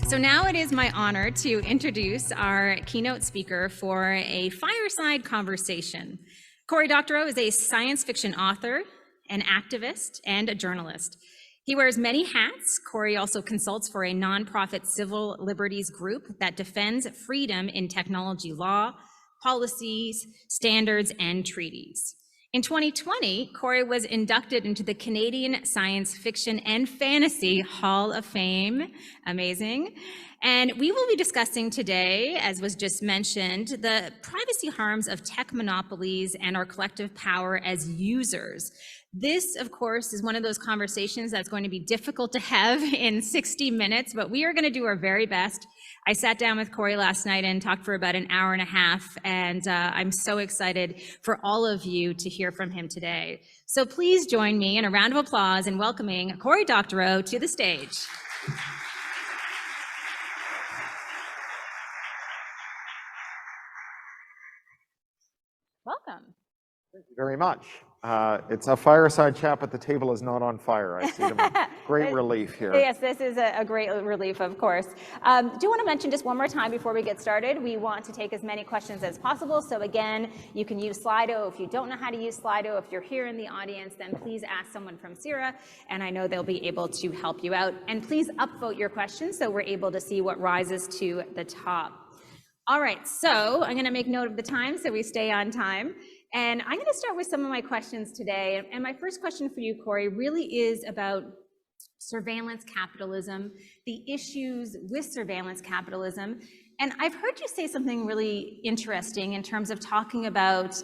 So now it is my honor to introduce our keynote speaker for a fireside conversation. Cory Doctorow is a science fiction author, an activist, and a journalist. He wears many hats. Cory also consults for a nonprofit civil liberties group that defends freedom in technology law, policies, standards, and treaties. In 2020, Cory was inducted into the Canadian Science Fiction and Fantasy Hall of Fame. Amazing. And we will be discussing today, as was just mentioned, the privacy harms of tech monopolies and our collective power as users. This, of course, is one of those conversations that's going to be difficult to have in 60 minutes, but we are going to do our very best. I sat down with Cory last night and talked for about an hour and a half, and I'm so excited for all of you to hear from him today. So please join me in a round of applause in welcoming Cory Doctorow to the stage. Welcome. Thank you very much. It's a fireside chat, but the table is not on fire. I see them. Great relief here. Yes, this is a great relief, of course. Do want to mention just one more time before we get started, we want to take as many questions as possible. So again, you can use Slido. If you don't know how to use Slido, if you're here in the audience, then please ask someone from CIRA, and I know they'll be able to help you out. And please upvote your questions so we're able to see what rises to the top. All right, so I'm going to make note of the time so we stay on time. And I'm going to start with some of my questions today. And my first question for you, Cory, really is about surveillance capitalism, the issues with surveillance capitalism. And I've heard you say something really interesting in terms of talking about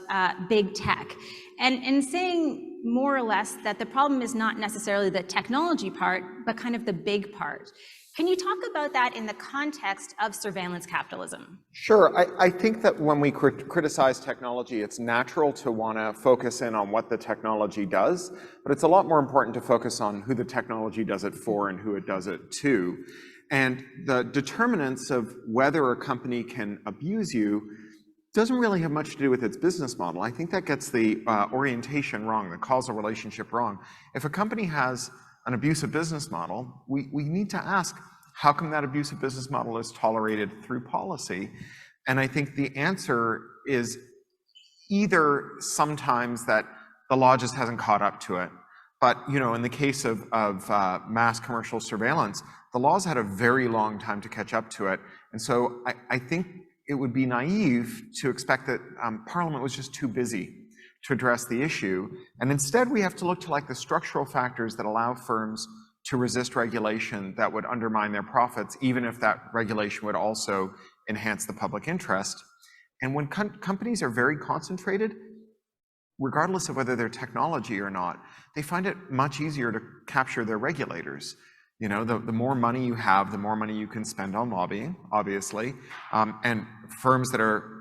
big tech and saying more or less that the problem is not necessarily the technology part, but kind of the big part. Can you talk about that in the context of surveillance capitalism? Sure. I think that when we criticize technology, it's natural to want to focus in on what the technology does, but it's a lot more important to focus on who the technology does it for and who it does it to. And the determinants of whether a company can abuse you doesn't really have much to do with its business model. I think that gets the orientation wrong, the causal relationship wrong. If a company has an abusive business model, we need to ask, how come that abusive business model is tolerated through policy? And I think the answer is either sometimes that the law just hasn't caught up to it. But in the case of mass commercial surveillance, the law's had a very long time to catch up to it. And so I think it would be naive to expect that Parliament was just too busy to address the issue. And instead, we have to look to the structural factors that allow firms to resist regulation that would undermine their profits, even if that regulation would also enhance the public interest. And when companies are very concentrated, regardless of whether they're technology or not, they find it much easier to capture their regulators. The more money you have, the more money you can spend on lobbying, obviously. And firms that are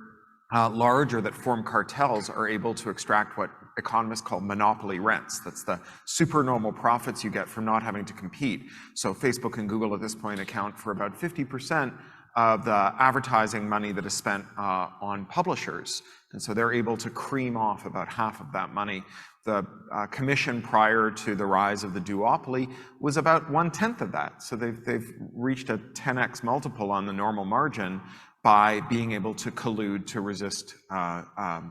large or that form cartels are able to extract what economists call monopoly rents. That's the supernormal profits you get from not having to compete. So Facebook and Google at this point account for about 50% of the advertising money that is spent on publishers. And so they're able to cream off about half of that money. The commission prior to the rise of the duopoly was about 1/10 of that. So they've reached a 10x multiple on the normal margin by being able to collude to resist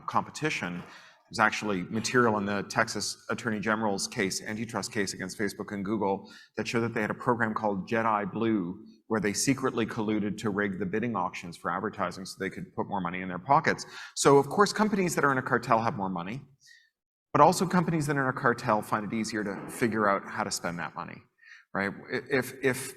competition. There's actually material in the Texas Attorney General's case, antitrust case against Facebook and Google, that showed that they had a program called Jedi Blue, where they secretly colluded to rig the bidding auctions for advertising so they could put more money in their pockets. So of course, companies that are in a cartel have more money, but also companies that are in a cartel find it easier to figure out how to spend that money, right? If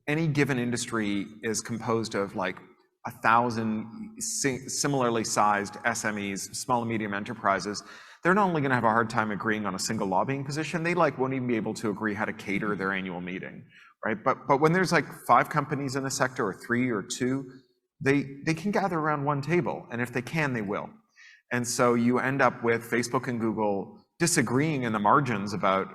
any given industry is composed of 1,000 similarly sized SMEs, small and medium enterprises, they're not only going to have a hard time agreeing on a single lobbying position, they won't even be able to agree how to cater their annual meeting, right? But when there's 5 companies in a sector, or 3 or 2, they can gather around one table, and if they can, they will. And so you end up with Facebook and Google disagreeing in the margins about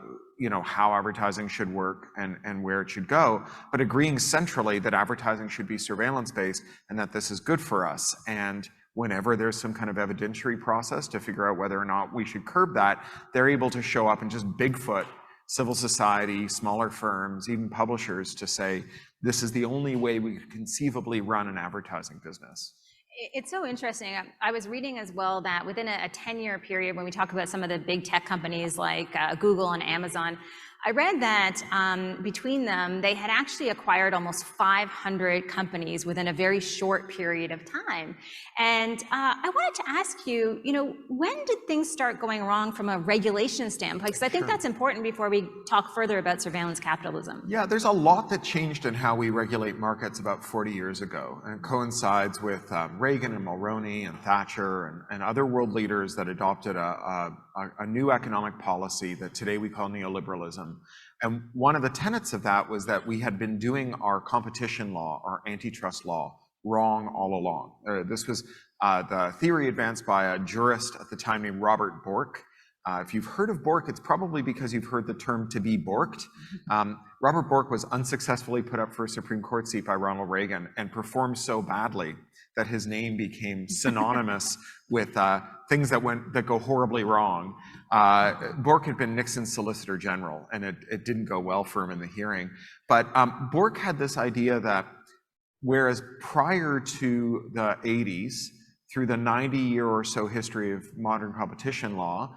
how advertising should work and where it should go, but agreeing centrally that advertising should be surveillance-based and that this is good for us. And whenever there's some kind of evidentiary process to figure out whether or not we should curb that, they're able to show up and just Bigfoot civil society, smaller firms, even publishers to say, this is the only way we could conceivably run an advertising business. It's so interesting. I was reading as well that within a 10-year period, when we talk about some of the big tech companies like Google and Amazon, I read that between them, they had actually acquired almost 500 companies within a very short period of time. And I wanted to ask you, when did things start going wrong from a regulation standpoint? Because I think that's important before we talk further about surveillance capitalism. Yeah, there's a lot that changed in how we regulate markets about 40 years ago, and it coincides with Reagan and Mulroney and Thatcher and other world leaders that adopted a new economic policy that today we call neoliberalism. And one of the tenets of that was that we had been doing our competition law, our antitrust law, wrong all along. This was the theory advanced by a jurist at the time named Robert Bork. If you've heard of Bork, it's probably because you've heard the term to be borked. Robert Bork was unsuccessfully put up for a Supreme Court seat by Ronald Reagan and performed so badly that his name became synonymous with things that go horribly wrong. Bork had been Nixon's Solicitor General, and it didn't go well for him in the hearing. But Bork had this idea that whereas prior to the 80s, through the 90-year or so history of modern competition law,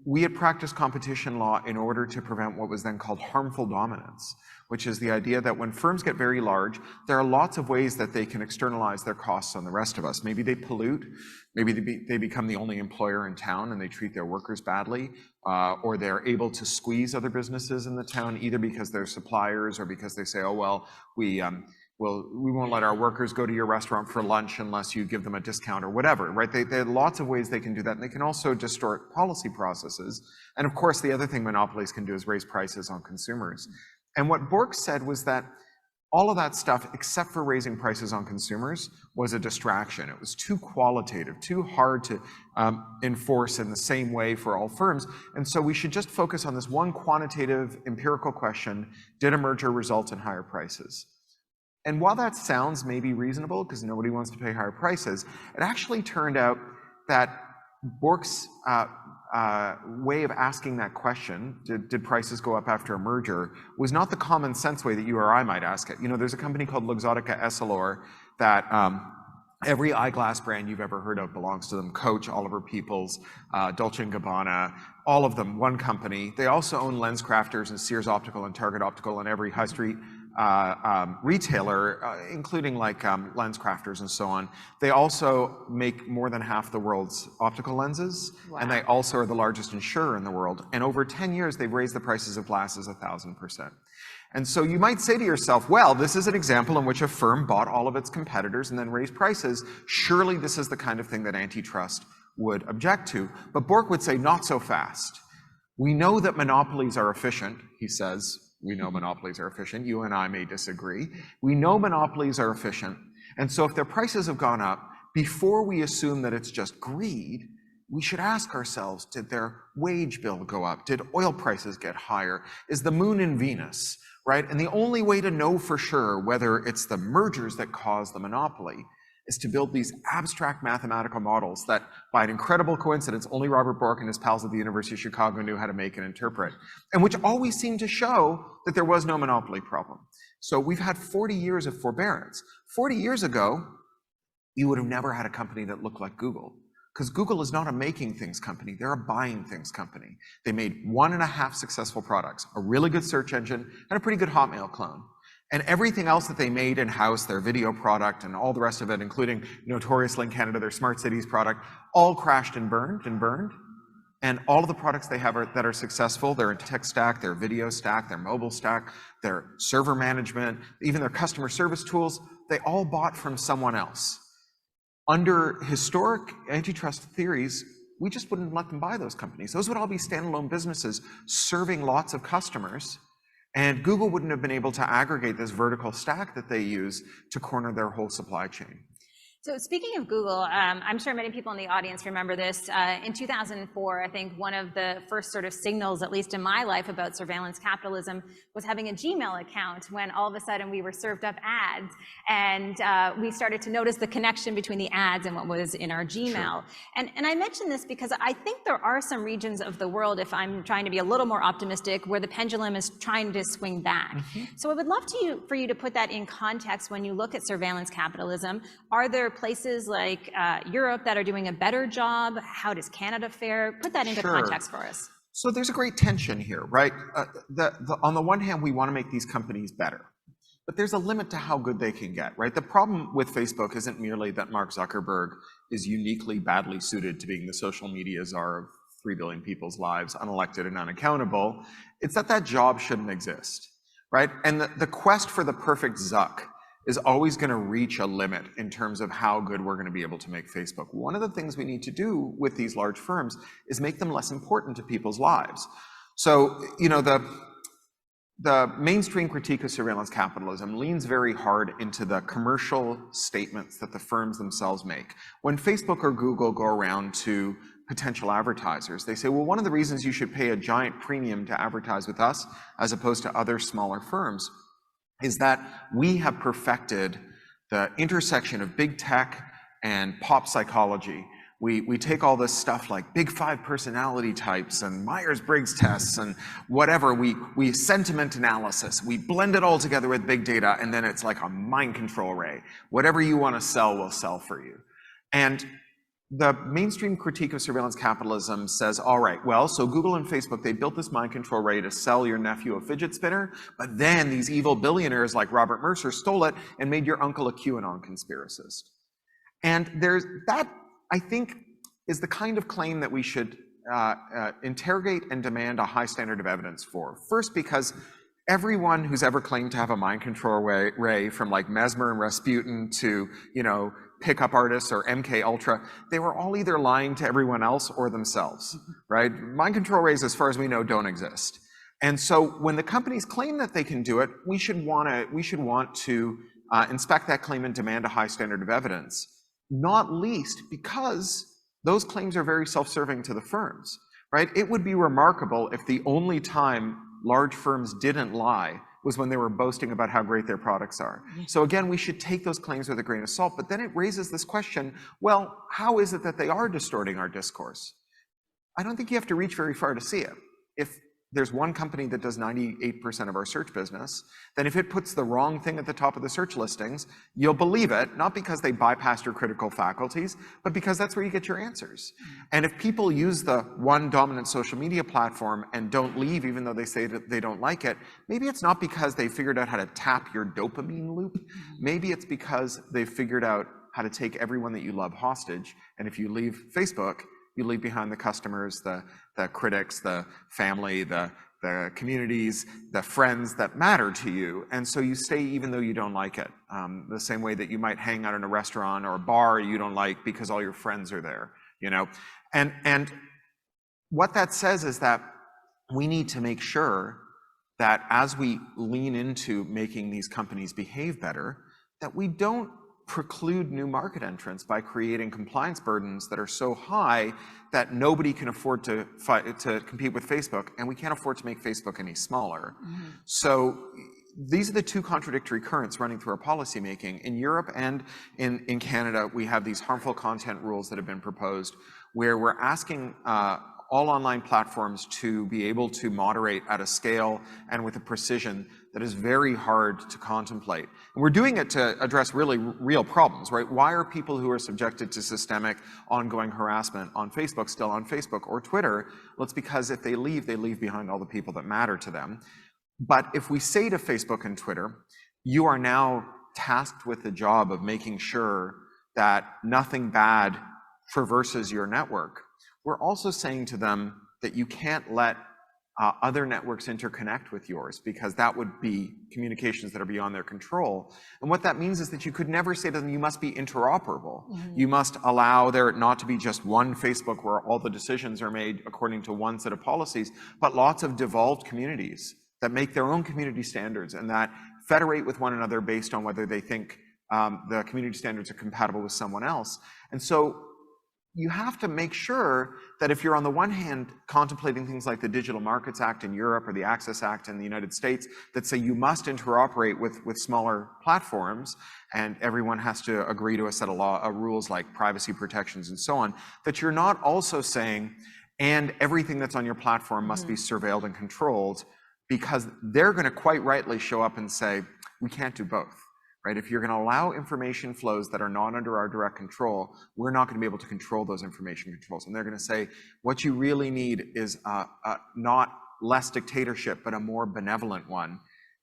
we had practiced competition law in order to prevent what was then called harmful dominance, which is the idea that when firms get very large, there are lots of ways that they can externalize their costs on the rest of us. Maybe they pollute, maybe they become the only employer in town and they treat their workers badly, or they're able to squeeze other businesses in the town, either because they're suppliers or because they say, oh, well, we won't let our workers go to your restaurant for lunch unless you give them a discount or whatever, right? There are lots of ways they can do that, and they can also distort policy processes. And of course, the other thing monopolies can do is raise prices on consumers. And what Bork said was that all of that stuff, except for raising prices on consumers, was a distraction. It was too qualitative, too hard to enforce in the same way for all firms. And so we should just focus on this one quantitative, empirical question: did a merger result in higher prices? And while that sounds maybe reasonable, because nobody wants to pay higher prices, it actually turned out that Bork's way of asking that question, did prices go up after a merger, was not the common sense way that you or I might ask it. There's a company called Luxottica Essilor that every eyeglass brand you've ever heard of belongs to them. Coach, Oliver Peoples, Dolce & Gabbana, all of them, one company. They also own LensCrafters and Sears Optical and Target Optical and every high street retailer, including like LensCrafters and so on. They also make more than half the world's optical lenses. Wow. And they also are the largest insurer in the world. And over 10 years, they've raised the prices of glasses 1,000%. And so you might say to yourself, well, this is an example in which a firm bought all of its competitors and then raised prices. Surely this is the kind of thing that antitrust would object to. But Bork would say, not so fast. We know that monopolies are efficient, he says. We know monopolies are efficient. You and I may disagree. We know monopolies are efficient. And so if their prices have gone up, before we assume that it's just greed, we should ask ourselves, did their wage bill go up? Did oil prices get higher? Is the moon in Venus, right? And the only way to know for sure whether it's the mergers that cause the monopoly is to build these abstract mathematical models that, by an incredible coincidence, only Robert Bork and his pals at the University of Chicago knew how to make and interpret, and which always seemed to show that there was no monopoly problem. So we've had 40 years of forbearance. 40 years ago, you would have never had a company that looked like Google, because Google is not a making things company, they're a buying things company. They made 1.5 successful products, a really good search engine and a pretty good Hotmail clone. And everything else that they made in-house, their video product and all the rest of it, including notoriously in Canada, their Smart Cities product, all crashed and burned. And all of the products they have that are successful, their tech stack, their video stack, their mobile stack, their server management, even their customer service tools, they all bought from someone else. Under historic antitrust theories, we just wouldn't let them buy those companies. Those would all be standalone businesses serving lots of customers. And Google wouldn't have been able to aggregate this vertical stack that they use to corner their whole supply chain. So speaking of Google, I'm sure many people in the audience remember this. In 2004, I think one of the first sort of signals, at least in my life, about surveillance capitalism was having a Gmail account, when all of a sudden we were served up ads, and we started to notice the connection between the ads and what was in our Gmail. Sure. And I mention this because I think there are some regions of the world, if I'm trying to be a little more optimistic, where the pendulum is trying to swing back. Mm-hmm. So I would love for you to put that in context when you look at surveillance capitalism. Are there places like Europe that are doing a better job? How does Canada fare? Put that into context for us. So there's a great tension here, right? On the one hand, we want to make these companies better, but there's a limit to how good they can get, right? The problem with Facebook isn't merely that Mark Zuckerberg is uniquely badly suited to being the social media czar of 3 billion people's lives, unelected and unaccountable. It's that job shouldn't exist, right? And the quest for the perfect Zuck is always going to reach a limit in terms of how good we're going to be able to make Facebook. One of the things we need to do with these large firms is make them less important to people's lives. So, you know, the mainstream critique of surveillance capitalism leans very hard into the commercial statements that the firms themselves make. When Facebook or Google go around to potential advertisers, they say, well, one of the reasons you should pay a giant premium to advertise with us as opposed to other smaller firms is that we have perfected the intersection of big tech and pop psychology. We take all this stuff like big 5 personality types and Myers-Briggs tests and whatever, we sentiment analysis, we blend it all together with big data, and then it's like a mind control ray. Whatever you want to sell, we'll sell for you. And the mainstream critique of surveillance capitalism says, all right, well, so Google and Facebook, they built this mind control ray to sell your nephew a fidget spinner, but then these evil billionaires like Robert Mercer stole it and made your uncle a QAnon conspiracist. And that, I think, is the kind of claim that we should interrogate and demand a high standard of evidence for. First, because everyone who's ever claimed to have a mind control ray, from like Mesmer and Rasputin to, you know, pickup artists or MK Ultra, they were all either lying to everyone else or themselves, right? Mind control rays, as far as we know, don't exist. And so when the companies claim that they can do it, we should want to inspect that claim and demand a high standard of evidence, not least because those claims are very self-serving to the firms, right? It would be remarkable if the only time large firms didn't lie was when they were boasting about how great their products are. So again, we should take those claims with a grain of salt, but then it raises this question, well, how is it that they are distorting our discourse? I don't think you have to reach very far to see it. If there's one company that does 98% of our search business, then if it puts the wrong thing at the top of the search listings, you'll believe it, not because they bypassed your critical faculties, but because that's where you get your answers. And if people use the one dominant social media platform and don't leave even though they say that they don't like it, maybe it's not because they figured out how to tap your dopamine loop. Maybe it's because they figured out how to take everyone that you love hostage. And if you leave Facebook, you leave behind the customers, the critics, the family, the communities, the friends that matter to you. And so you stay even though you don't like it. The same way that you might hang out in a restaurant or a bar you don't like because all your friends are there, you know? And what that says is that we need to make sure that as we lean into making these companies behave better, that we don't preclude new market entrants by creating compliance burdens that are so high that nobody can afford to compete with Facebook, and we can't afford to make Facebook any smaller. So these are the two contradictory currents running through our policymaking. In Europe and in Canada, we have these harmful content rules that have been proposed where we're asking all online platforms to be able to moderate at a scale and with a precision that is very hard to contemplate. And we're doing it to address really real problems, right? Why are people who are subjected to systemic ongoing harassment on Facebook still on Facebook or Twitter? Well, it's because if they leave behind all the people that matter to them. But if we say to Facebook and Twitter, you are now tasked with the job of making sure that nothing bad traverses your network, we're also saying to them that you can't let other networks interconnect with yours, because that would be communications that are beyond their control. And what that means is that you could never say to them, you must be interoperable. You must allow there not to be just one Facebook where all the decisions are made according to one set of policies, but lots of devolved communities that make their own community standards and that federate with one another based on whether they think the community standards are compatible with someone else. And so you have to make sure that if you're on the one hand contemplating things like the Digital Markets Act in Europe or the Access Act in the United States that say you must interoperate with smaller platforms and everyone has to agree to a set of rules like privacy protections and so on, that you're not also saying, and everything that's on your platform must be surveilled and controlled, because they're going to quite rightly show up and say, we can't do both. Right? If you're going to allow information flows that are not under our direct control, we're not going to be able to control those information controls. And they're going to say, what you really need is not less dictatorship, but a more benevolent one.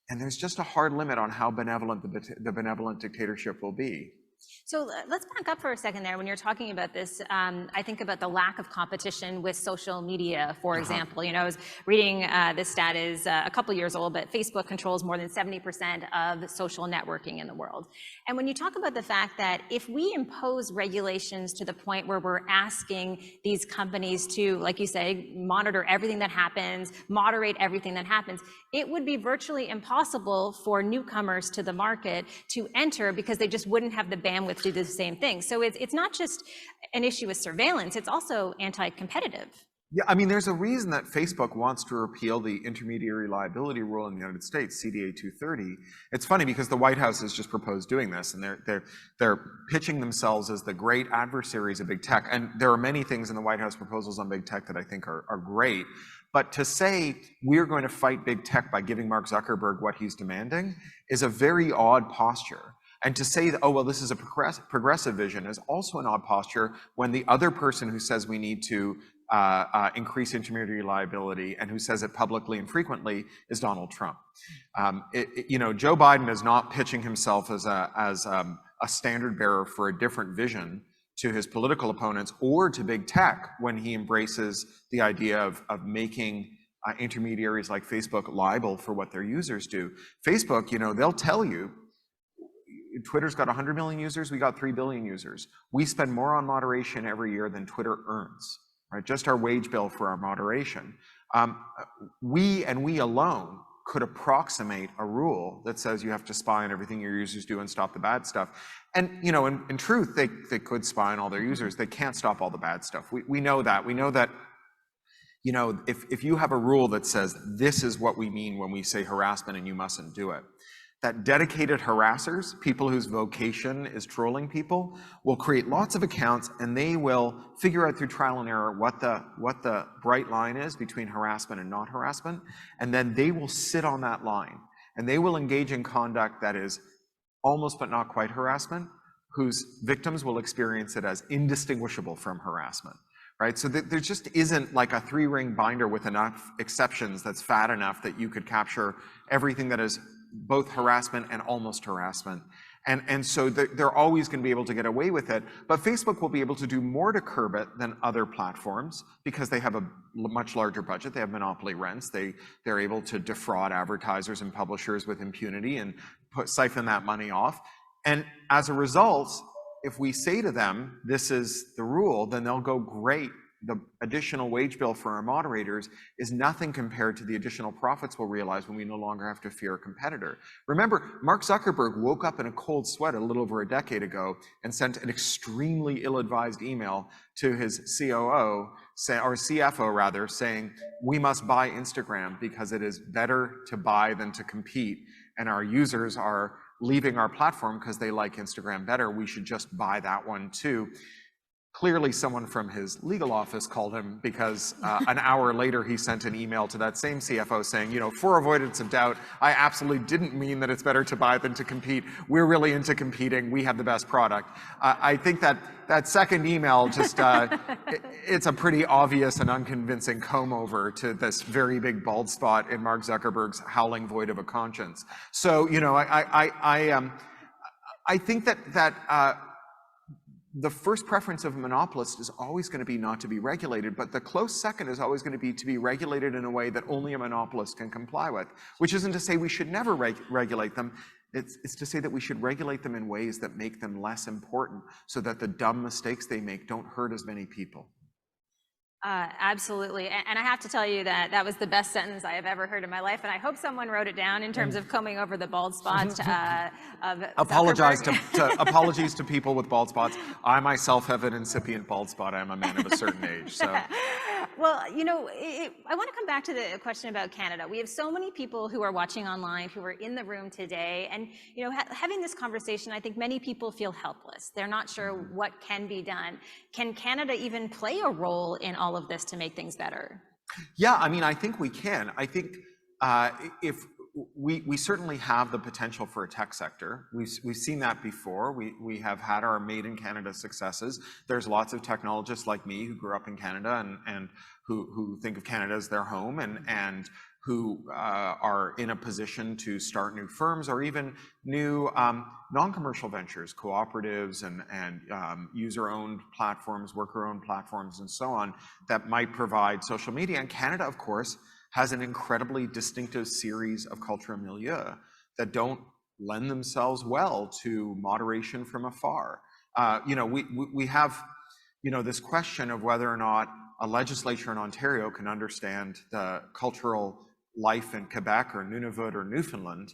And there's just a hard limit on how benevolent the benevolent dictatorship will be. So let's back up for a second there. When you're talking about this, I think about the lack of competition with social media, for example. You know, I was reading this stat is a couple years old, but Facebook controls more than 70% of social networking in the world. And when you talk about the fact that if we impose regulations to the point where we're asking these companies to, like you say, monitor everything that happens, moderate everything that happens, it would be virtually impossible for newcomers to the market to enter because they just wouldn't have the bandwidth to do the same thing. So it's not just an issue with surveillance, it's also anti-competitive. Yeah, I mean, there's a reason that Facebook wants to repeal the intermediary liability rule in the United States, CDA 230. It's funny because the White House has just proposed doing this, and they're pitching themselves as the great adversaries of big tech. And there are many things in the White House proposals on big tech that I think are great. But to say we're going to fight big tech by giving Mark Zuckerberg what he's demanding is a very odd posture. And to say that, oh, well, this is a progressive vision is also an odd posture when the other person who says we need to increase intermediary liability and who says it publicly and frequently is Donald Trump. You know, Joe Biden is not pitching himself as a standard bearer for a different vision to his political opponents or to big tech when he embraces the idea of making intermediaries like Facebook liable for what their users do. Facebook, you know, they'll tell you, Twitter's got 100 million users, we got 3 billion users. We spend more on moderation every year than Twitter earns, right? Just our wage bill for our moderation. We alone could approximate a rule that says you have to spy on everything your users do and stop the bad stuff. And, you know, in truth, they could spy on all their users. They can't stop all the bad stuff. We know that. We know that, you know, if you have a rule that says this is what we mean when we say harassment and you mustn't do it, that dedicated harassers, people whose vocation is trolling people, will create lots of accounts and they will figure out through trial and error what the bright line is between harassment and not harassment, and then they will sit on that line and they will engage in conduct that is almost but not quite harassment, whose victims will experience it as indistinguishable from harassment. Right? So there just isn't like a 3-ring binder with enough exceptions that's fat enough that you could capture everything that is both harassment and almost harassment. And so they're always going to be able to get away with it. But Facebook will be able to do more to curb it than other platforms because they have a much larger budget. They have monopoly rents. They're able to defraud advertisers and publishers with impunity and siphon that money off. And as a result, if we say to them, this is the rule, then they'll go, great. The additional wage bill for our moderators is nothing compared to the additional profits we'll realize when we no longer have to fear a competitor. Remember, Mark Zuckerberg woke up in a cold sweat a little over a decade ago and sent an extremely ill-advised email to his COO, or CFO rather, saying, we must buy Instagram because it is better to buy than to compete, and our users are leaving our platform because they like Instagram better. We should just buy that one too. Clearly someone from his legal office called him because an hour later he sent an email to that same CFO saying, you know, for avoidance of doubt, I absolutely didn't mean that it's better to buy than to compete. We're really into competing. We have the best product. I think that second email just, it's a pretty obvious and unconvincing comb over to this very big bald spot in Mark Zuckerberg's howling void of a conscience. So, you know, I think that the first preference of a monopolist is always going to be not to be regulated, but the close second is always going to be regulated in a way that only a monopolist can comply with, which isn't to say we should never regulate them. It's to say that we should regulate them in ways that make them less important so that the dumb mistakes they make don't hurt as many people. Absolutely. And I have to tell you that that was the best sentence I have ever heard in my life. And I hope someone wrote it down in terms of combing over the bald spots of Apologies to people with bald spots. I myself have an incipient bald spot. I'm a man of a certain age. So. Well, I want to come back to the question about Canada. We have so many people who are watching online, who are in the room today, and having this conversation, I think many people feel helpless. They're not sure what can be done. Can Canada even play a role in all of this to make things better? Yeah, I mean, I think we can. I think if we certainly have the potential for a tech sector. We've seen that before. We have had our Made in Canada successes. There's lots of technologists like me who grew up in Canada and who think of Canada as their home and who are in a position to start new firms or even new non-commercial ventures, cooperatives and user-owned platforms, worker-owned platforms, and so on that might provide social media. And Canada, of course, has an incredibly distinctive series of cultural milieu that don't lend themselves well to moderation from afar. We have, this question of whether or not a legislature in Ontario can understand the cultural life in Quebec or Nunavut or Newfoundland.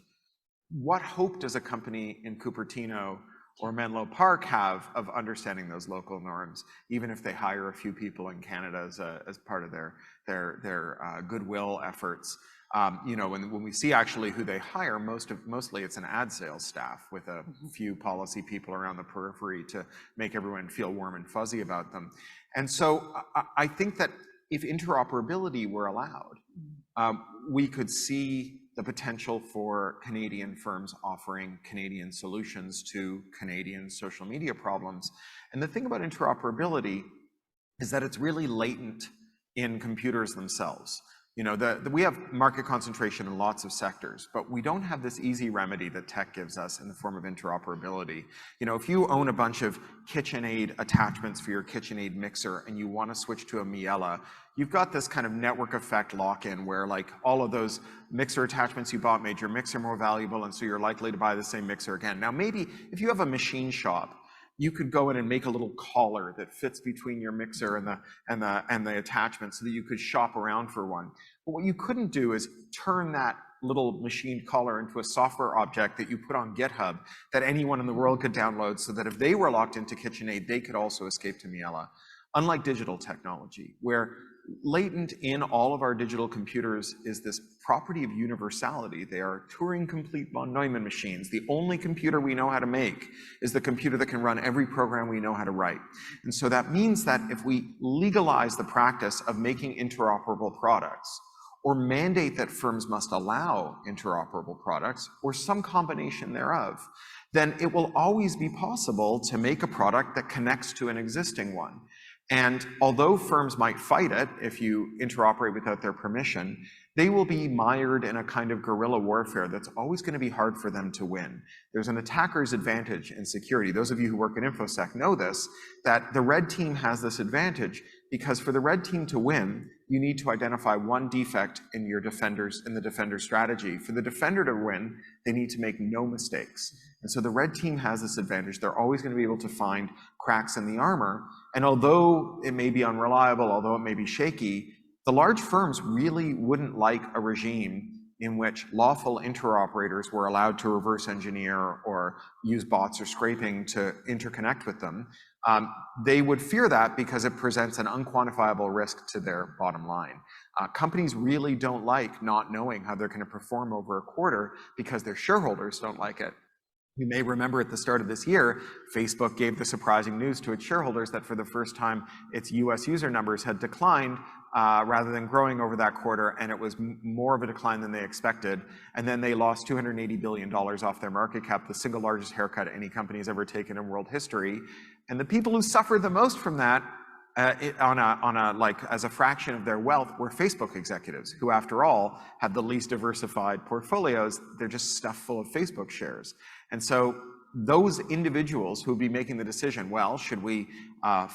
What hope does a company in Cupertino or Menlo Park have of understanding those local norms, even if they hire a few people in Canada as part of their goodwill efforts? When we see actually who they hire, mostly it's an ad sales staff with a few policy people around the periphery to make everyone feel warm and fuzzy about them. And so I think that if interoperability were allowed, we could see the potential for Canadian firms offering Canadian solutions to Canadian social media problems. And the thing about interoperability is that it's really latent in computers themselves. We have market concentration in lots of sectors, but we don't have this easy remedy that tech gives us in the form of interoperability. If you own a bunch of KitchenAid attachments for your KitchenAid mixer and you want to switch to a Miele, you've got this kind of network effect lock-in where all of those mixer attachments you bought made your mixer more valuable, and so you're likely to buy the same mixer again. Now, maybe if you have a machine shop, you could go in and make a little collar that fits between your mixer and the attachment so that you could shop around for one. But what you couldn't do is turn that little machined collar into a software object that you put on GitHub that anyone in the world could download so that if they were locked into KitchenAid, they could also escape to Miele. Unlike digital technology, where latent in all of our digital computers is this property of universality. They are Turing complete von Neumann machines. The only computer we know how to make is the computer that can run every program we know how to write. And so that means that if we legalize the practice of making interoperable products, or mandate that firms must allow interoperable products, or some combination thereof, then it will always be possible to make a product that connects to an existing one. And although firms might fight it if you interoperate without their permission, they will be mired in a kind of guerrilla warfare that's always going to be hard for them to win. There's an attacker's advantage in security. Those of you who work in InfoSec know this, that the red team has this advantage because for the red team to win, you need to identify one defect in the defender's strategy. For the defender to win, they need to make no mistakes. And so the red team has this advantage. They're always going to be able to find cracks in the armor. And although it may be unreliable, although it may be shaky, the large firms really wouldn't like a regime in which lawful interoperators were allowed to reverse engineer or use bots or scraping to interconnect with them. They would fear that because it presents an unquantifiable risk to their bottom line. Companies really don't like not knowing how they're going to perform over a quarter because their shareholders don't like it. You may remember at the start of this year, Facebook gave the surprising news to its shareholders that for the first time, its US user numbers had declined rather than growing over that quarter, and it was more of a decline than they expected. And then they lost $280 billion off their market cap, the single largest haircut any company has ever taken in world history. And the people who suffered the most from that as a fraction of their wealth were Facebook executives, who after all had the least diversified portfolios. They're just stuffed full of Facebook shares. And so those individuals who would be making the decision, well, should we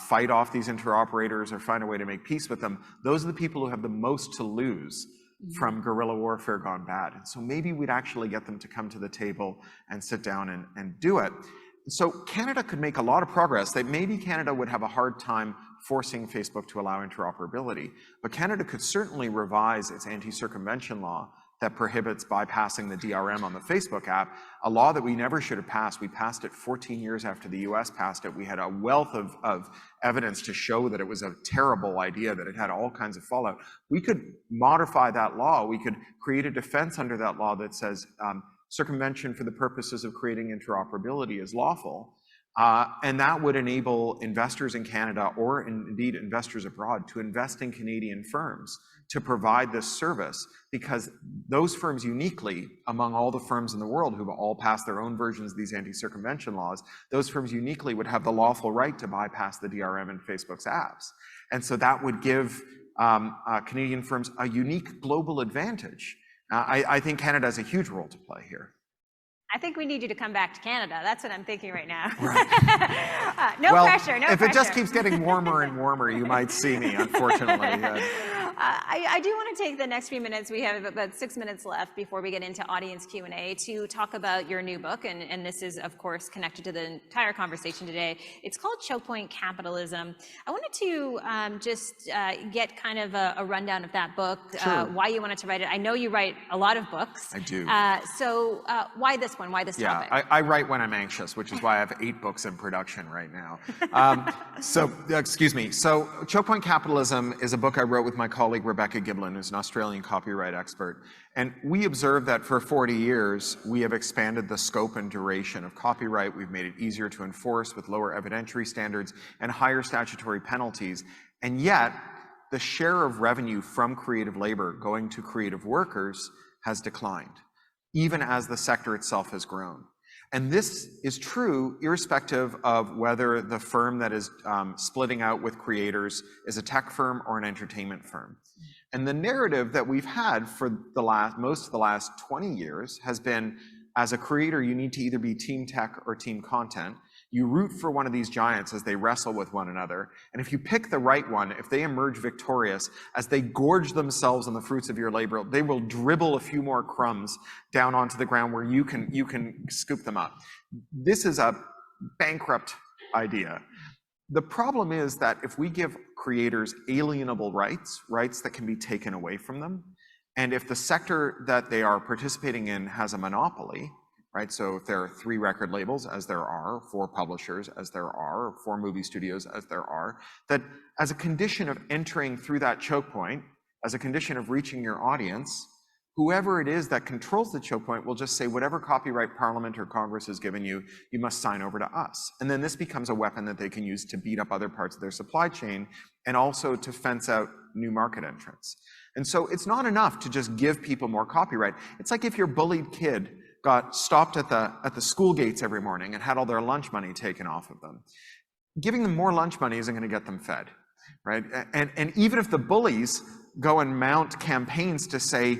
fight off these interoperators or find a way to make peace with them? Those are the people who have the most to lose from guerrilla warfare gone bad. And so maybe we'd actually get them to come to the table and sit down and do it. So Canada could make a lot of progress that maybe Canada would have a hard time forcing Facebook to allow interoperability. But Canada could certainly revise its anti-circumvention law that prohibits bypassing the DRM on the Facebook app, a law that we never should have passed. We passed it 14 years after the US passed it. We had a wealth of evidence to show that it was a terrible idea, that it had all kinds of fallout. We could modify that law. We could create a defense under that law that says circumvention for the purposes of creating interoperability is lawful. And that would enable investors in Canada, or indeed investors abroad, to invest in Canadian firms to provide this service, because those firms uniquely, among all the firms in the world who've all passed their own versions of these anti-circumvention laws, those firms uniquely would have the lawful right to bypass the DRM in Facebook's apps. And so that would give Canadian firms a unique global advantage. I think Canada has a huge role to play here. I think we need you to come back to Canada. That's what I'm thinking right now. Right. No pressure, no pressure. If it just keeps getting warmer and warmer, you might see me, unfortunately. I do want to take the next few minutes. We have about 6 minutes left before we get into audience Q&A to talk about your new book, and this is, of course, connected to the entire conversation today. It's called Choke Point Capitalism. I wanted to just get kind of a rundown of that book, Sure. Why you wanted to write it. I know you write a lot of books. I do. So why this one? Why this topic? Yeah, I write when I'm anxious, which is why I have 8 books in production right now. Excuse me. So Choke Point Capitalism is a book I wrote with my colleague Rebecca Giblin, who's an Australian copyright expert. And we observed that for 40 years, we have expanded the scope and duration of copyright. We've made it easier to enforce with lower evidentiary standards and higher statutory penalties. And yet, the share of revenue from creative labor going to creative workers has declined, even as the sector itself has grown. And this is true irrespective of whether the firm that is splitting out with creators is a tech firm or an entertainment firm. And the narrative that we've had for most of the last 20 years has been, as a creator, you need to either be team tech or team content. You root for one of these giants as they wrestle with one another. And if you pick the right one, if they emerge victorious, as they gorge themselves on the fruits of your labor, they will dribble a few more crumbs down onto the ground where you can scoop them up. This is a bankrupt idea. The problem is that if we give creators alienable rights that can be taken away from them, and if the sector that they are participating in has a monopoly, right? So if there are 3 record labels, as there are, 4 publishers, as there are, 4 movie studios, as there are, that as a condition of entering through that choke point, as a condition of reaching your audience, whoever it is that controls the choke point will just say, whatever copyright Parliament or Congress has given you, you must sign over to us. And then this becomes a weapon that they can use to beat up other parts of their supply chain, and also to fence out new market entrants. And so it's not enough to just give people more copyright. It's like if your bullied kid got stopped at the school gates every morning and had all their lunch money taken off of them. Giving them more lunch money isn't going to get them fed, right? And even if the bullies go and mount campaigns to say,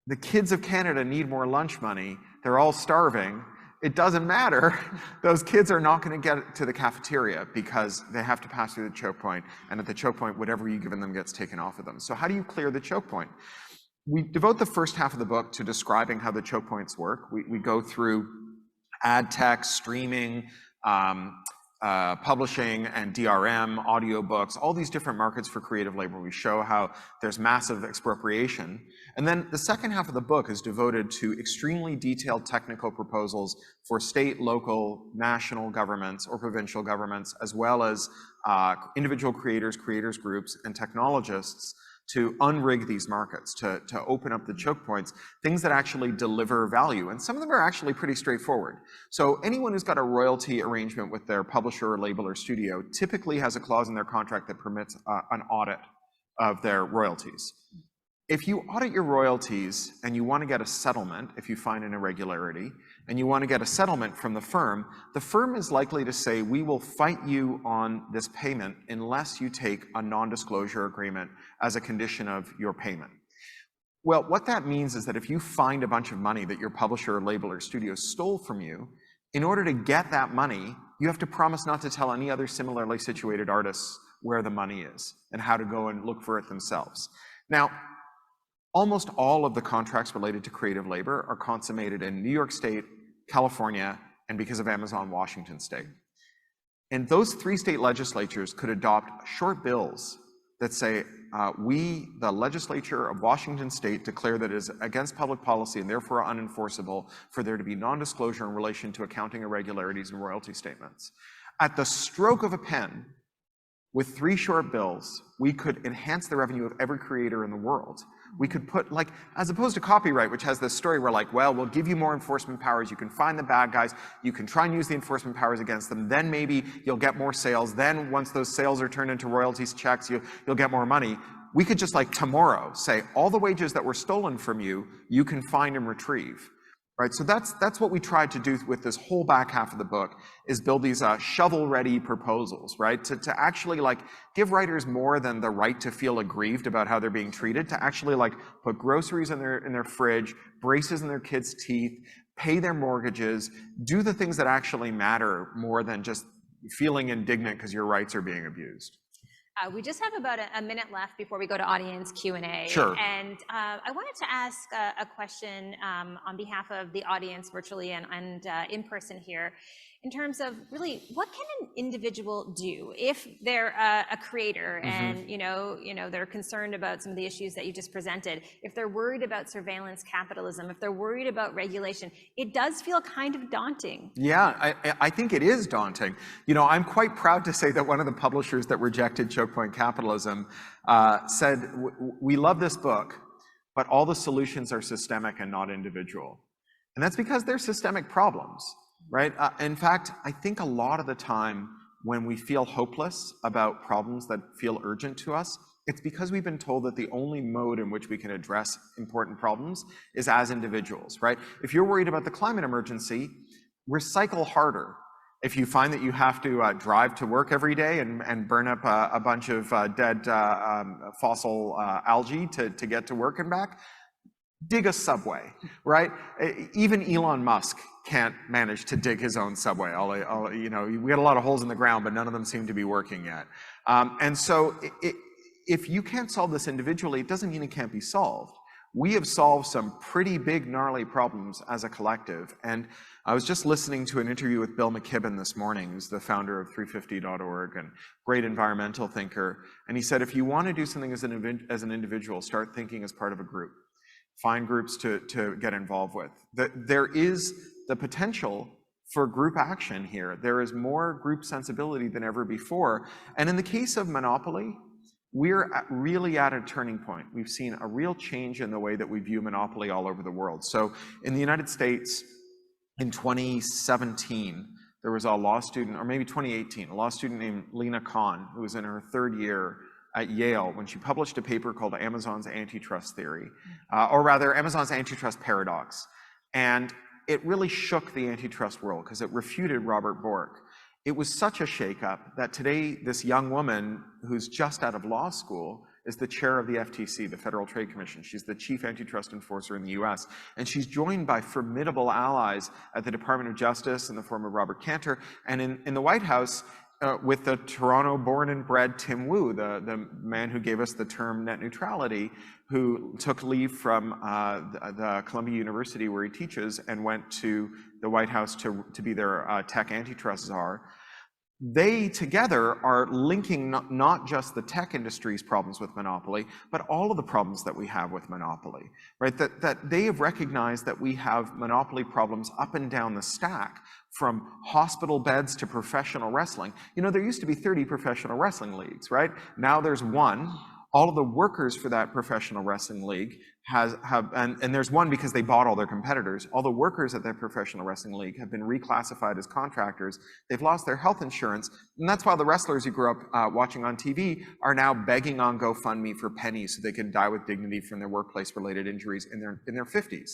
the kids of Canada need more lunch money, they're all starving, it doesn't matter. Those kids are not going to get to the cafeteria because they have to pass through the choke point, and at the choke point, whatever you've given them gets taken off of them. So how do you clear the choke point? We devote the first half of the book to describing how the choke points work. We go through ad tech, streaming, publishing, and DRM, audiobooks, all these different markets for creative labor. We show how there's massive expropriation. And then the second half of the book is devoted to extremely detailed technical proposals for state, local, national governments or provincial governments, as well as individual creators, creators groups, and technologists to unrig these markets, to open up the choke points, things that actually deliver value. And some of them are actually pretty straightforward. So anyone who's got a royalty arrangement with their publisher or label or studio typically has a clause in their contract that permits an audit of their royalties. If you audit your royalties and you want to get a settlement, if you find an irregularity, and you want to get a settlement from the firm is likely to say, we will fight you on this payment unless you take a non-disclosure agreement as a condition of your payment. Well, what that means is that if you find a bunch of money that your publisher or label or studio stole from you, in order to get that money, you have to promise not to tell any other similarly situated artists where the money is and how to go and look for it themselves. Now, almost all of the contracts related to creative labor are consummated in New York State, California, and because of Amazon, Washington State. And those 3 state legislatures could adopt short bills that say, we, the legislature of Washington state, declare that it is against public policy and therefore unenforceable for there to be non-disclosure in relation to accounting irregularities and royalty statements. At the stroke of a pen, with 3 short bills, we could enhance the revenue of every creator in the world. We could put, like, as opposed to copyright, which has this story where, like, well, we'll give you more enforcement powers, you can find the bad guys, you can try and use the enforcement powers against them, then maybe you'll get more sales, then once those sales are turned into royalties checks, you'll get more money. We could just, like, tomorrow say, all the wages that were stolen from you, you can find and retrieve. Right, so that's what we tried to do with this whole back half of the book, is build these shovel-ready proposals, right? To actually, like, give writers more than the right to feel aggrieved about how they're being treated, to actually, like, put groceries in their fridge, braces in their kids' teeth, pay their mortgages, do the things that actually matter more than just feeling indignant because your rights are being abused. We just have about a minute left before we go to audience Q&A. Sure. And I wanted to ask a question on behalf of the audience virtually and in person here, in terms of really what can an individual do if they're a creator and they're concerned about some of the issues that you just presented, if they're worried about surveillance capitalism, if they're worried about regulation. It does feel kind of daunting. Yeah, I think it is daunting. You know, I'm quite proud to say that one of the publishers that rejected Choke Point Capitalism said, we love this book, but all the solutions are systemic and not individual. And that's because they're systemic problems. Right? In fact, I think a lot of the time when we feel hopeless about problems that feel urgent to us, it's because we've been told that the only mode in which we can address important problems is as individuals, right? If you're worried about the climate emergency, recycle harder. If you find that you have to drive to work every day and burn up a bunch of dead fossil algae to get to work and back, dig a subway, right? Even Elon Musk can't manage to dig his own subway. We had a lot of holes in the ground, but none of them seem to be working yet. And so if you can't solve this individually, it doesn't mean it can't be solved. We have solved some pretty big, gnarly problems as a collective. And I was just listening to an interview with Bill McKibben this morning, who's the founder of 350.org and great environmental thinker. And he said, if you want to do something as an individual, start thinking as part of a group. Find groups to get involved with. There is the potential for group action here. There is more group sensibility than ever before. And in the case of monopoly, we're really at a turning point. We've seen a real change in the way that we view monopoly all over the world. So in the United States, in 2017, there was a law student, or maybe 2018, a law student named Lena Kahn, who was in her 3rd year at Yale, when she published a paper called Amazon's Antitrust Theory, or rather Amazon's Antitrust Paradox. And it really shook the antitrust world because it refuted Robert Bork. It was such a shakeup that today this young woman who's just out of law school is the chair of the FTC, the Federal Trade Commission. She's the chief antitrust enforcer in the US. And she's joined by formidable allies at the Department of Justice in the form of Robert Cantor. And in the White House, with the Toronto born and bred Tim Wu, the man who gave us the term net neutrality, who took leave from the Columbia University where he teaches and went to the White House to be their tech antitrust czar. They together are linking not just the tech industry's problems with monopoly, but all of the problems that we have with monopoly, right? That they have recognized that we have monopoly problems up and down the stack, from hospital beds to professional wrestling. You know, there used to be 30 professional wrestling leagues, right? Now there's one. All of the workers for that professional wrestling league and there's one because they bought all their competitors. All the workers at that professional wrestling league have been reclassified as contractors. They've lost their health insurance. And that's why the wrestlers you grew up watching on TV are now begging on GoFundMe for pennies so they can die with dignity from their workplace-related injuries in their 50s.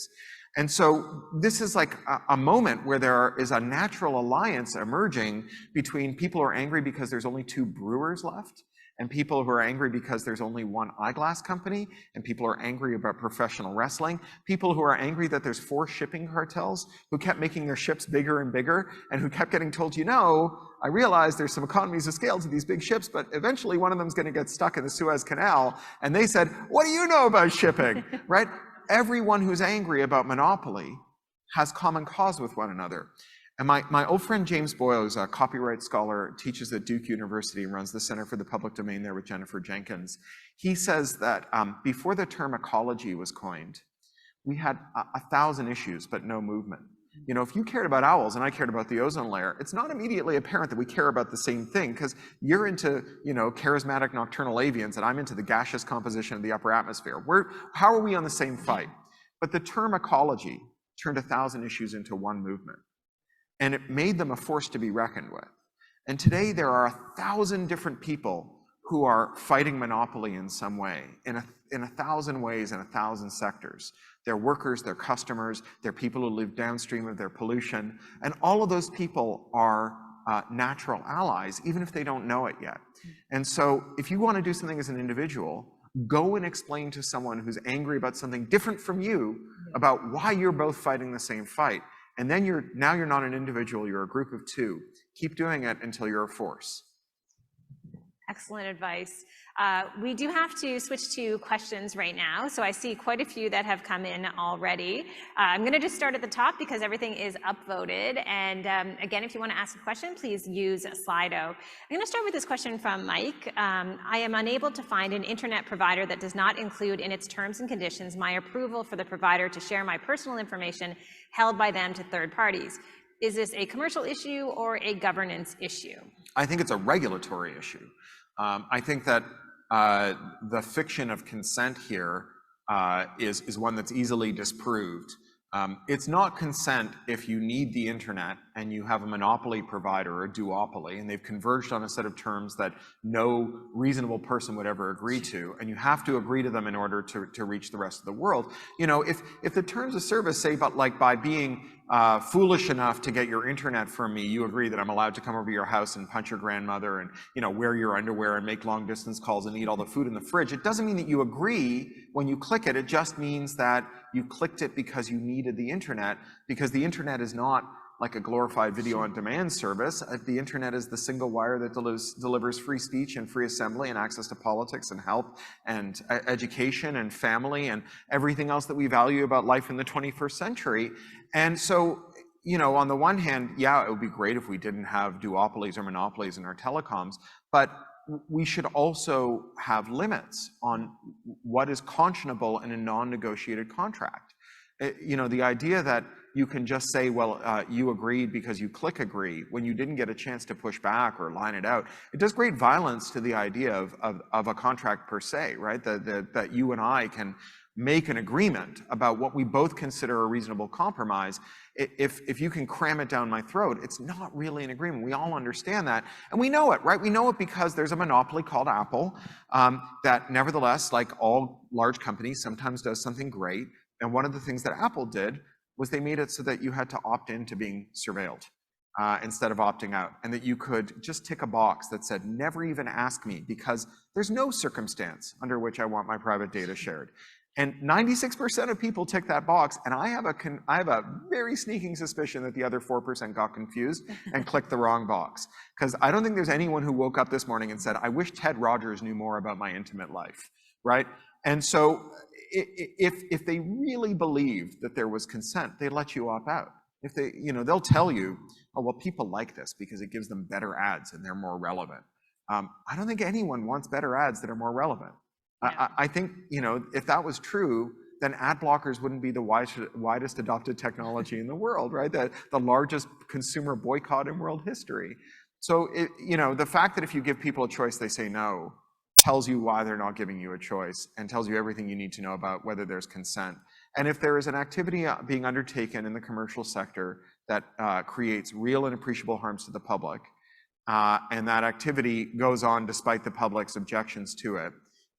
And so this is like a moment where there is a natural alliance emerging between people who are angry because there's only 2 brewers left, and people who are angry because there's only one eyeglass company, and people who are angry about professional wrestling, people who are angry that there's 4 shipping cartels who kept making their ships bigger and bigger, and who kept getting told, you know, I realize there's some economies of scale to these big ships, but eventually one of them's going to get stuck in the Suez Canal. And they said, what do you know about shipping, right? Everyone who's angry about monopoly has common cause with one another. And my old friend James Boyle, who's a copyright scholar, teaches at Duke University and runs the Center for the Public Domain there with Jennifer Jenkins. He says that before the term ecology was coined, we had 1,000 issues, but no movement. You know, if you cared about owls and I cared about the ozone layer, it's not immediately apparent that we care about the same thing, because you're into, you know, charismatic nocturnal avians and I'm into the gaseous composition of the upper atmosphere. How are we on the same fight? But the term ecology turned 1,000 issues into one movement, and it made them a force to be reckoned with. And today there are 1,000 different people who are fighting monopoly in some way, in 1,000 ways, in 1,000 sectors. They're workers, they're customers, they're people who live downstream of their pollution, and all of those people are natural allies, even if they don't know it yet. And so if you want to do something as an individual, go and explain to someone who's angry about something different from you about why you're both fighting the same fight. And then you're not an individual, you're a group of two. Keep doing it until you're a force. Excellent advice. We do have to switch to questions right now. So I see quite a few that have come in already. I'm going to just start at the top because everything is upvoted. And again, if you want to ask a question, please use Slido. I'm going to start with this question from Mike. I am unable to find an internet provider that does not include in its terms and conditions my approval for the provider to share my personal information held by them to third parties. Is this a commercial issue or a governance issue? I think it's a regulatory issue. I think that the fiction of consent here is one that's easily disproved. It's not consent if you need the internet and you have a monopoly provider or a duopoly, and they've converged on a set of terms that no reasonable person would ever agree to, and you have to agree to them in order to reach the rest of the world. You know, if the terms of service say, but like by being foolish enough to get your internet from me, you agree that I'm allowed to come over to your house and punch your grandmother and, you know, wear your underwear and make long distance calls and eat all the food in the fridge. It doesn't mean that you agree when you click it. It just means that you clicked it because you needed the internet, because the internet is not like a glorified video on demand service. The internet is the single wire that delivers free speech and free assembly and access to politics and health and education and family and everything else that we value about life in the 21st century. And so, you know, on the one hand, yeah, it would be great if we didn't have duopolies or monopolies in our telecoms, but we should also have limits on what is conscionable in a non-negotiated contract. You know, the idea that you can just say, well, you agreed because you click agree, when you didn't get a chance to push back or line it out, it does great violence to the idea of a contract per se, right? That you and I can make an agreement about what we both consider a reasonable compromise. If you can cram it down my throat, it's not really an agreement. We all understand that, and we know it, right? We know it because there's a monopoly called Apple that nevertheless, like all large companies, sometimes does something great. And one of the things that Apple did was they made it so that you had to opt into being surveilled instead of opting out, and that you could just tick a box that said, never even ask me, because there's no circumstance under which I want my private data shared. And 96% of people tick that box, and I have a very sneaking suspicion that the other 4% got confused and clicked the wrong box. Because I don't think there's anyone who woke up this morning and said, I wish Ted Rogers knew more about my intimate life, right? And so if they really believed that there was consent, they'd let you opt out. If they, you know, they'll tell you, oh, well, people like this because it gives them better ads and they're more relevant. I don't think anyone wants better ads that are more relevant. I think, you know, if that was true, then ad blockers wouldn't be the widest adopted technology in the world, right? The largest consumer boycott in world history. So, you know, the fact that if you give people a choice, they say no, tells you why they're not giving you a choice and tells you everything you need to know about whether there's consent. And if there is an activity being undertaken in the commercial sector that creates real and appreciable harms to the public, and that activity goes on despite the public's objections to it,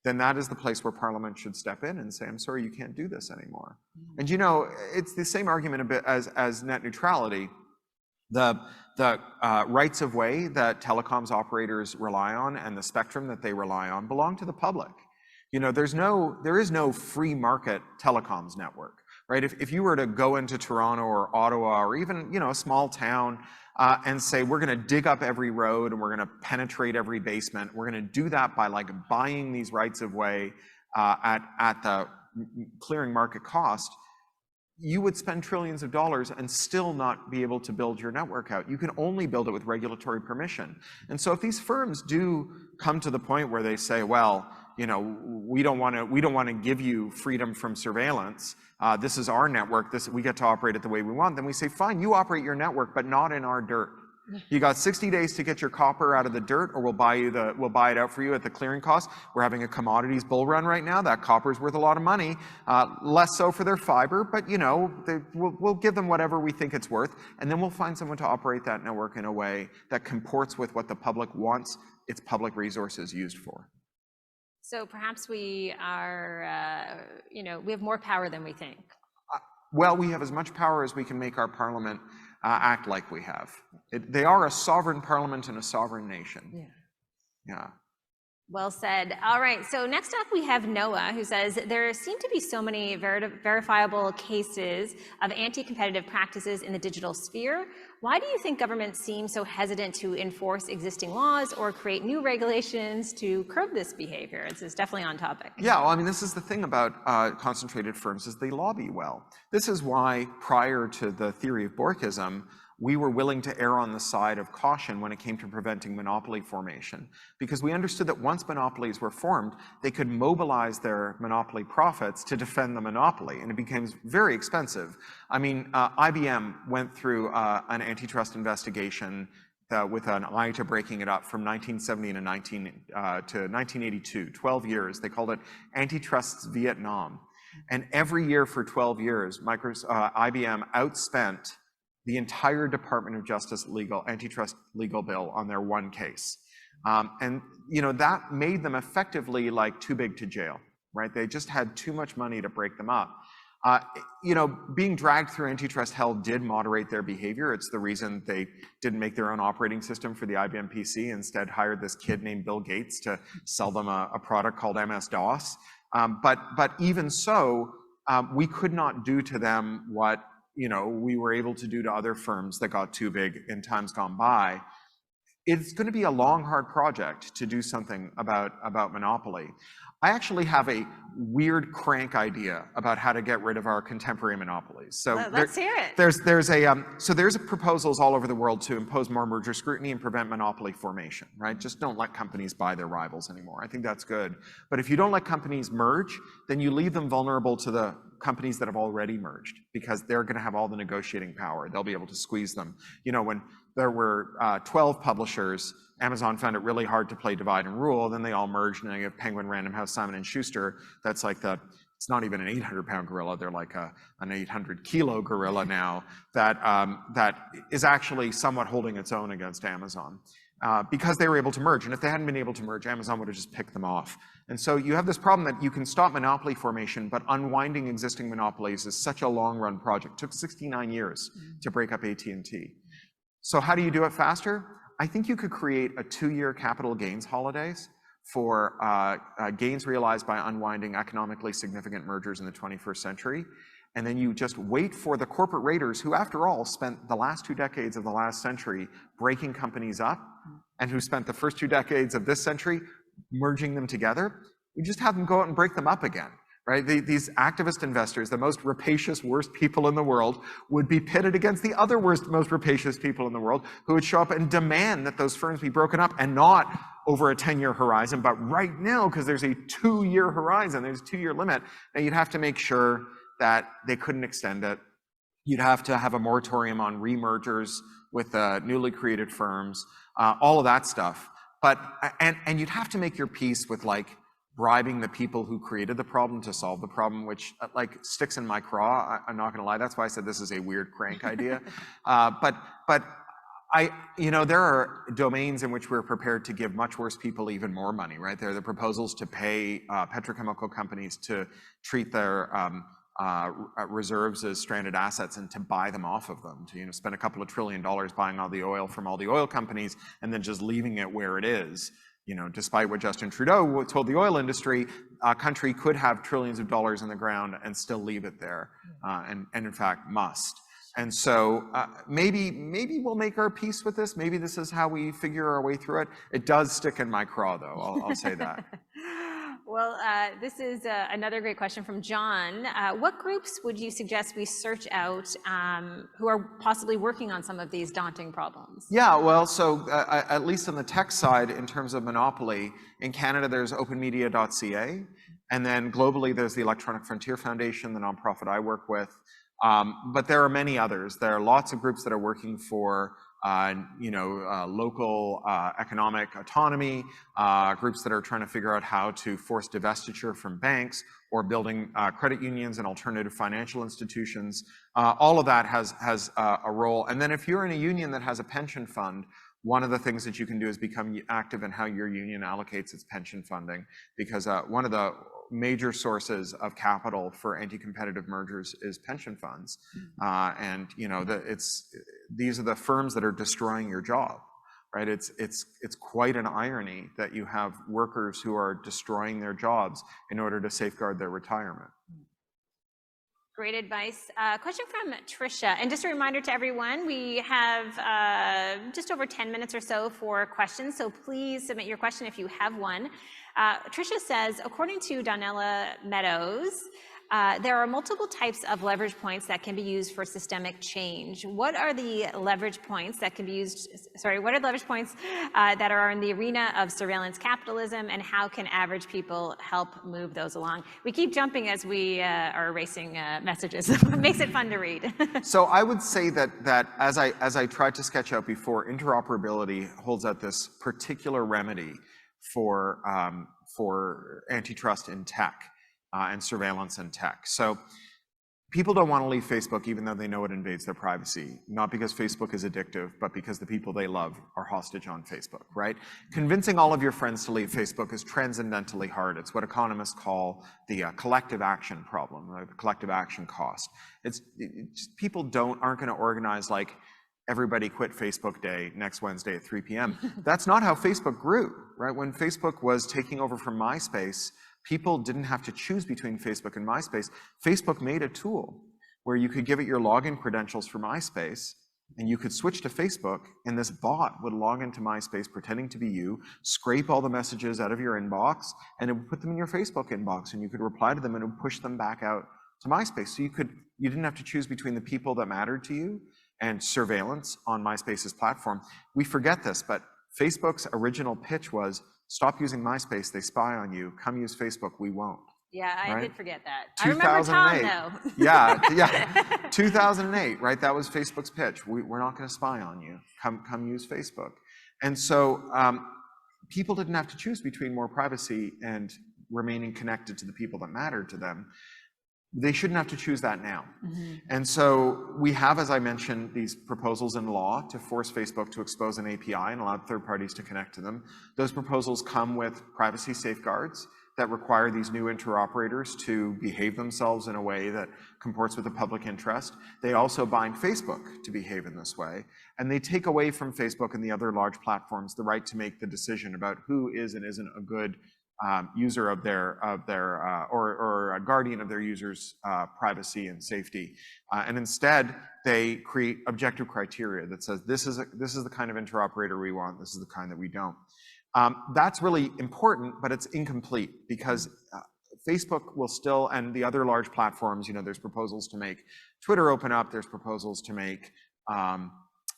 then that is the place where Parliament should step in and say, I'm sorry, you can't do this anymore. And you know, it's the same argument a bit as net neutrality. The rights of way that telecoms operators rely on and the spectrum that they rely on belong to the public. You know, there is no free market telecoms network, right? If you were to go into Toronto or Ottawa or even, you know, a small town and say, we're going to dig up every road and we're going to penetrate every basement, we're going to do that by like buying these rights of way at the clearing market cost, you would spend trillions of dollars and still not be able to build your network out. You can only build it with regulatory permission. And so if these firms do come to the point where they say, well, you know, we don't want to give you freedom from surveillance. This is our network. We get to operate it the way we want. Then we say, fine, you operate your network, but not in our dirt. You got 60 days to get your copper out of the dirt, or we'll buy it out for you at the clearing cost. We're having a commodities bull run right now. That copper's worth a lot of money, less so for their fiber, but you know, we'll give them whatever we think it's worth, and then we'll find someone to operate that network in a way that comports with what the public wants its public resources used for. So perhaps we are, you know, we have more power than we think. Well, we have as much power as we can make our parliament act like we have. They are a sovereign parliament and a sovereign nation. Yeah. Well said. All right, so next up we have Noah, who says, there seem to be so many verifiable cases of anti-competitive practices in the digital sphere. Why do you think governments seem so hesitant to enforce existing laws or create new regulations to curb this behavior? This is definitely on topic. Yeah, well, I mean, this is the thing about concentrated firms, is they lobby well. This is why, prior to the theory of Borkism, we were willing to err on the side of caution when it came to preventing monopoly formation, because we understood that once monopolies were formed, they could mobilize their monopoly profits to defend the monopoly, and it became very expensive. I mean, IBM went through an antitrust investigation with an eye to breaking it up from 1970 to 1982, 12 years. They called it Antitrust's Vietnam. And every year for 12 years, IBM outspent the entire Department of Justice antitrust legal bill on their one case. And you know, that made them effectively like too big to jail, right? They just had too much money to break them up. You know, being dragged through antitrust hell did moderate their behavior. It's the reason they didn't make their own operating system for the IBM PC, instead hired this kid named Bill Gates to sell them a product called MS-DOS. But even so, we could not do to them what, you know, we were able to do to other firms that got too big in times gone by. It's going to be a long, hard project to do something about monopoly. I actually have a weird crank idea about how to get rid of our contemporary monopolies. So let's hear it. There's proposals all over the world to impose more merger scrutiny and prevent monopoly formation, right? Just don't let companies buy their rivals anymore. I think that's good. But if you don't let companies merge, then you leave them vulnerable to the companies that have already merged, because they're going to have all the negotiating power. They'll be able to squeeze them. You know, when there were 12 publishers, Amazon found it really hard to play divide and rule. Then they all merged, and now you have Penguin, Random House, Simon & Schuster. That's like it's not even an 800-pound gorilla. They're like an 800-kilo gorilla now that is actually somewhat holding its own against Amazon because they were able to merge. And if they hadn't been able to merge, Amazon would have just picked them off. And so you have this problem that you can stop monopoly formation, but unwinding existing monopolies is such a long-run project. It took 69 years to break up AT&T. So how do you do it faster? I think you could create a 2-year capital gains holidays for gains realized by unwinding economically significant mergers in the 21st century. And then you just wait for the corporate raiders, who after all spent the last 2 decades of the last century breaking companies up, and who spent the first 2 decades of this century merging them together. You just have them go out and break them up again. Right? These activist investors, the most rapacious, worst people in the world, would be pitted against the other worst, most rapacious people in the world, who would show up and demand that those firms be broken up, and not over a 10-year horizon, but right now, because there's a 2-year horizon, there's a 2-year limit. Now you'd have to make sure that they couldn't extend it. You'd have to have a moratorium on remergers with newly created firms, all of that stuff. But and you'd have to make your peace with like bribing the people who created the problem to solve the problem, which like sticks in my craw. I'm not gonna lie. That's why I said this is a weird crank idea. But you know, there are domains in which we're prepared to give much worse people even more money, right? There are the proposals to pay petrochemical companies to treat their reserves as stranded assets and to buy them off of them, to, you know, spend a couple of $1 trillion buying all the oil from all the oil companies and then just leaving it where it is. You know, despite what Justin Trudeau told the oil industry, a country could have trillions of dollars in the ground and still leave it there, and in fact must. And so maybe we'll make our peace with this. Maybe this is how we figure our way through it. It does stick in my craw, though. I'll say that. Well, this is another great question from John. What groups would you suggest we search out who are possibly working on some of these daunting problems? Yeah, well, so at least on the tech side, in terms of monopoly, in Canada there's openmedia.ca, and then globally there's the Electronic Frontier Foundation, the nonprofit I work with. But there are many others. There are lots of groups that are working for local economic autonomy, groups that are trying to figure out how to force divestiture from banks, or building credit unions and alternative financial institutions. All of that has a role. And then if you're in a union that has a pension fund, one of the things that you can do is become active in how your union allocates its pension funding, because one of the major sources of capital for anti-competitive mergers is pension funds, and these are the firms that are destroying your job, right? It's quite an irony that you have workers who are destroying their jobs in order to safeguard their retirement. Great advice. Question from Tricia, and just a reminder to everyone, we have just over 10 minutes or so for questions, so please submit your question if you have one. Tricia says, according to Donella Meadows, there are multiple types of leverage points that can be used for systemic change. What are the leverage points that can be used, what are the leverage points that are in the arena of surveillance capitalism, and how can average people help move those along? We keep jumping as we are erasing messages. It makes it fun to read. So I would say that as I tried to sketch out before, interoperability holds out this particular remedy for antitrust in tech. And surveillance in tech. So people don't want to leave Facebook even though they know it invades their privacy, not because Facebook is addictive, but because the people they love are hostage on Facebook, right? Convincing all of your friends to leave Facebook is transcendently hard. It's what economists call the collective action problem, right? The collective action cost. People aren't going to organize like everybody quit Facebook day next Wednesday at 3 p.m. That's not how Facebook grew, right? When Facebook was taking over from MySpace, people didn't have to choose between Facebook and MySpace. Facebook made a tool where you could give it your login credentials for MySpace, and you could switch to Facebook, and this bot would log into MySpace pretending to be you, scrape all the messages out of your inbox, and it would put them in your Facebook inbox, and you could reply to them, and it would push them back out to MySpace. So you didn't have to choose between the people that mattered to you and surveillance on MySpace's platform. We forget this, but Facebook's original pitch was, stop using MySpace, they spy on you. Come use Facebook, we won't. Yeah, I right? did forget that. I remember Tom, though. Yeah, 2008, right? That was Facebook's pitch. We're not going to spy on you. Come use Facebook. And so people didn't have to choose between more privacy and remaining connected to the people that mattered to them. They shouldn't have to choose that now. Mm-hmm. And so we have, as I mentioned, these proposals in law to force Facebook to expose an API and allow third parties to connect to them. Those proposals come with privacy safeguards that require these new interoperators to behave themselves in a way that comports with the public interest. They also bind Facebook to behave in this way. And they take away from Facebook and the other large platforms the right to make the decision about who is and isn't a good user of their or a guardian of their users' privacy and safety, and instead they create objective criteria that says this is the kind of interoperator we want, this is the kind that we don't. That's really important, but it's incomplete because Facebook will still, and the other large platforms, there's proposals to make Twitter open up, there's proposals to make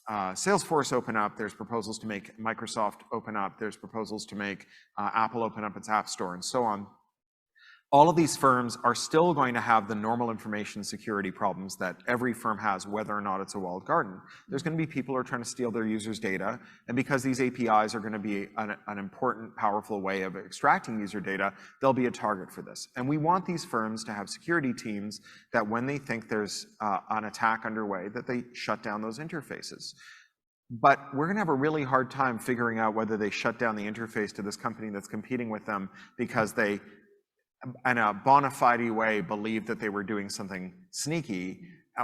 Salesforce open up, there's proposals to make Microsoft open up, there's proposals to make Apple open up its App Store, and so on. All of these firms are still going to have the normal information security problems that every firm has, whether or not it's a walled garden. There's going to be people who are trying to steal their users' data, and because these APIs are going to be an important, powerful way of extracting user data, they'll be a target for this. And we want these firms to have security teams that when they think there's an attack underway, that they shut down those interfaces. But we're going to have a really hard time figuring out whether they shut down the interface to this company that's competing with them because they, in a bona fide way, believed that they were doing something sneaky,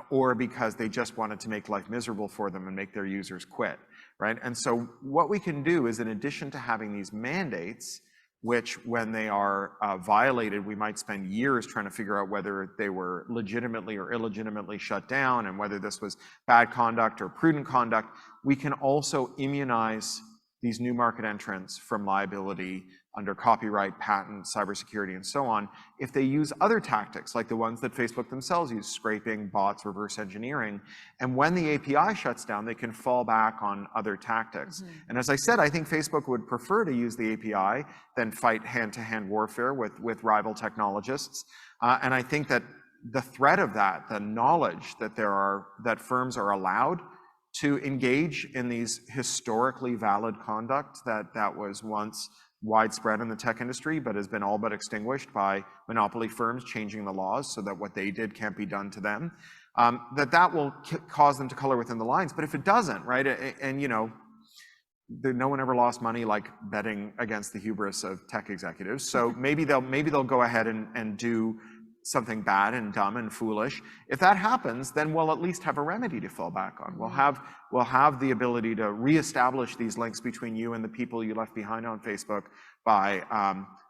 or because they just wanted to make life miserable for them and make their users quit, right? And so what we can do is, in addition to having these mandates, which when they are violated, we might spend years trying to figure out whether they were legitimately or illegitimately shut down and whether this was bad conduct or prudent conduct, we can also immunize these new market entrants from liability under copyright, patent, cybersecurity, and so on, if they use other tactics like the ones that Facebook themselves use, scraping, bots, reverse engineering, and when the API shuts down, they can fall back on other tactics. And as I said, I think Facebook would prefer to use the API than fight hand-to-hand warfare with rival technologists. And I think that the threat of that, the knowledge that firms are allowed to engage in these historically valid conduct that was once widespread in the tech industry, but has been all but extinguished by monopoly firms changing the laws so that what they did can't be done to them, that will cause them to color within the lines. But if it doesn't, right, and you know, no one ever lost money like betting against the hubris of tech executives. So maybe they'll go ahead and do something bad and dumb and foolish. If that happens, then we'll at least have a remedy to fall back on. We'll have the ability to reestablish these links between you and the people you left behind on Facebook by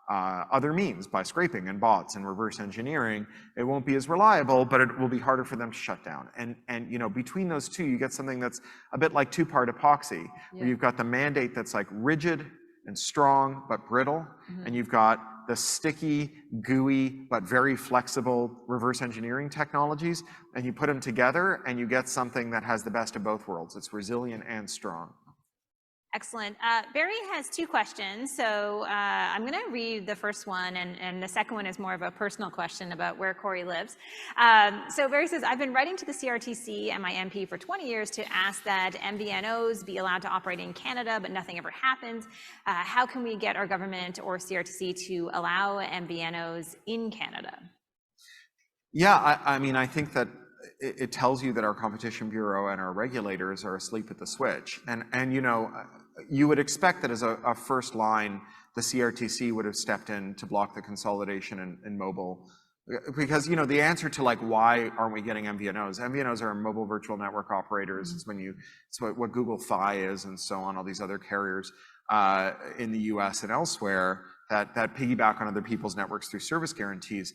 other means, by scraping and bots and reverse engineering. It won't be as reliable, but it will be harder for them to shut down. And you know, between those two, you get something that's a bit like two-part epoxy, where you've got the mandate that's like rigid and strong but brittle, and you've got the sticky, gooey, but very flexible reverse engineering technologies, and you put them together and you get something that has the best of both worlds. It's resilient and strong. Excellent. Barry has two questions, so I'm going to read the first one, and the second one is more of a personal question about where Cory lives. So Barry says, I've been writing to the CRTC and my MP for 20 years to ask that MVNOs be allowed to operate in Canada, but nothing ever happens. How can we get our government or CRTC to allow MVNOs in Canada? Yeah, I mean, I think that it tells you that our Competition Bureau and our regulators are asleep at the switch. And you know, you would expect that as a first line, the CRTC would have stepped in to block the consolidation in mobile. Because, you know, the answer to like, why aren't we getting MVNOs? MVNOs are mobile virtual network operators. It's what Google Fi is and so on, all these other carriers in the US and elsewhere that piggyback on other people's networks through service guarantees.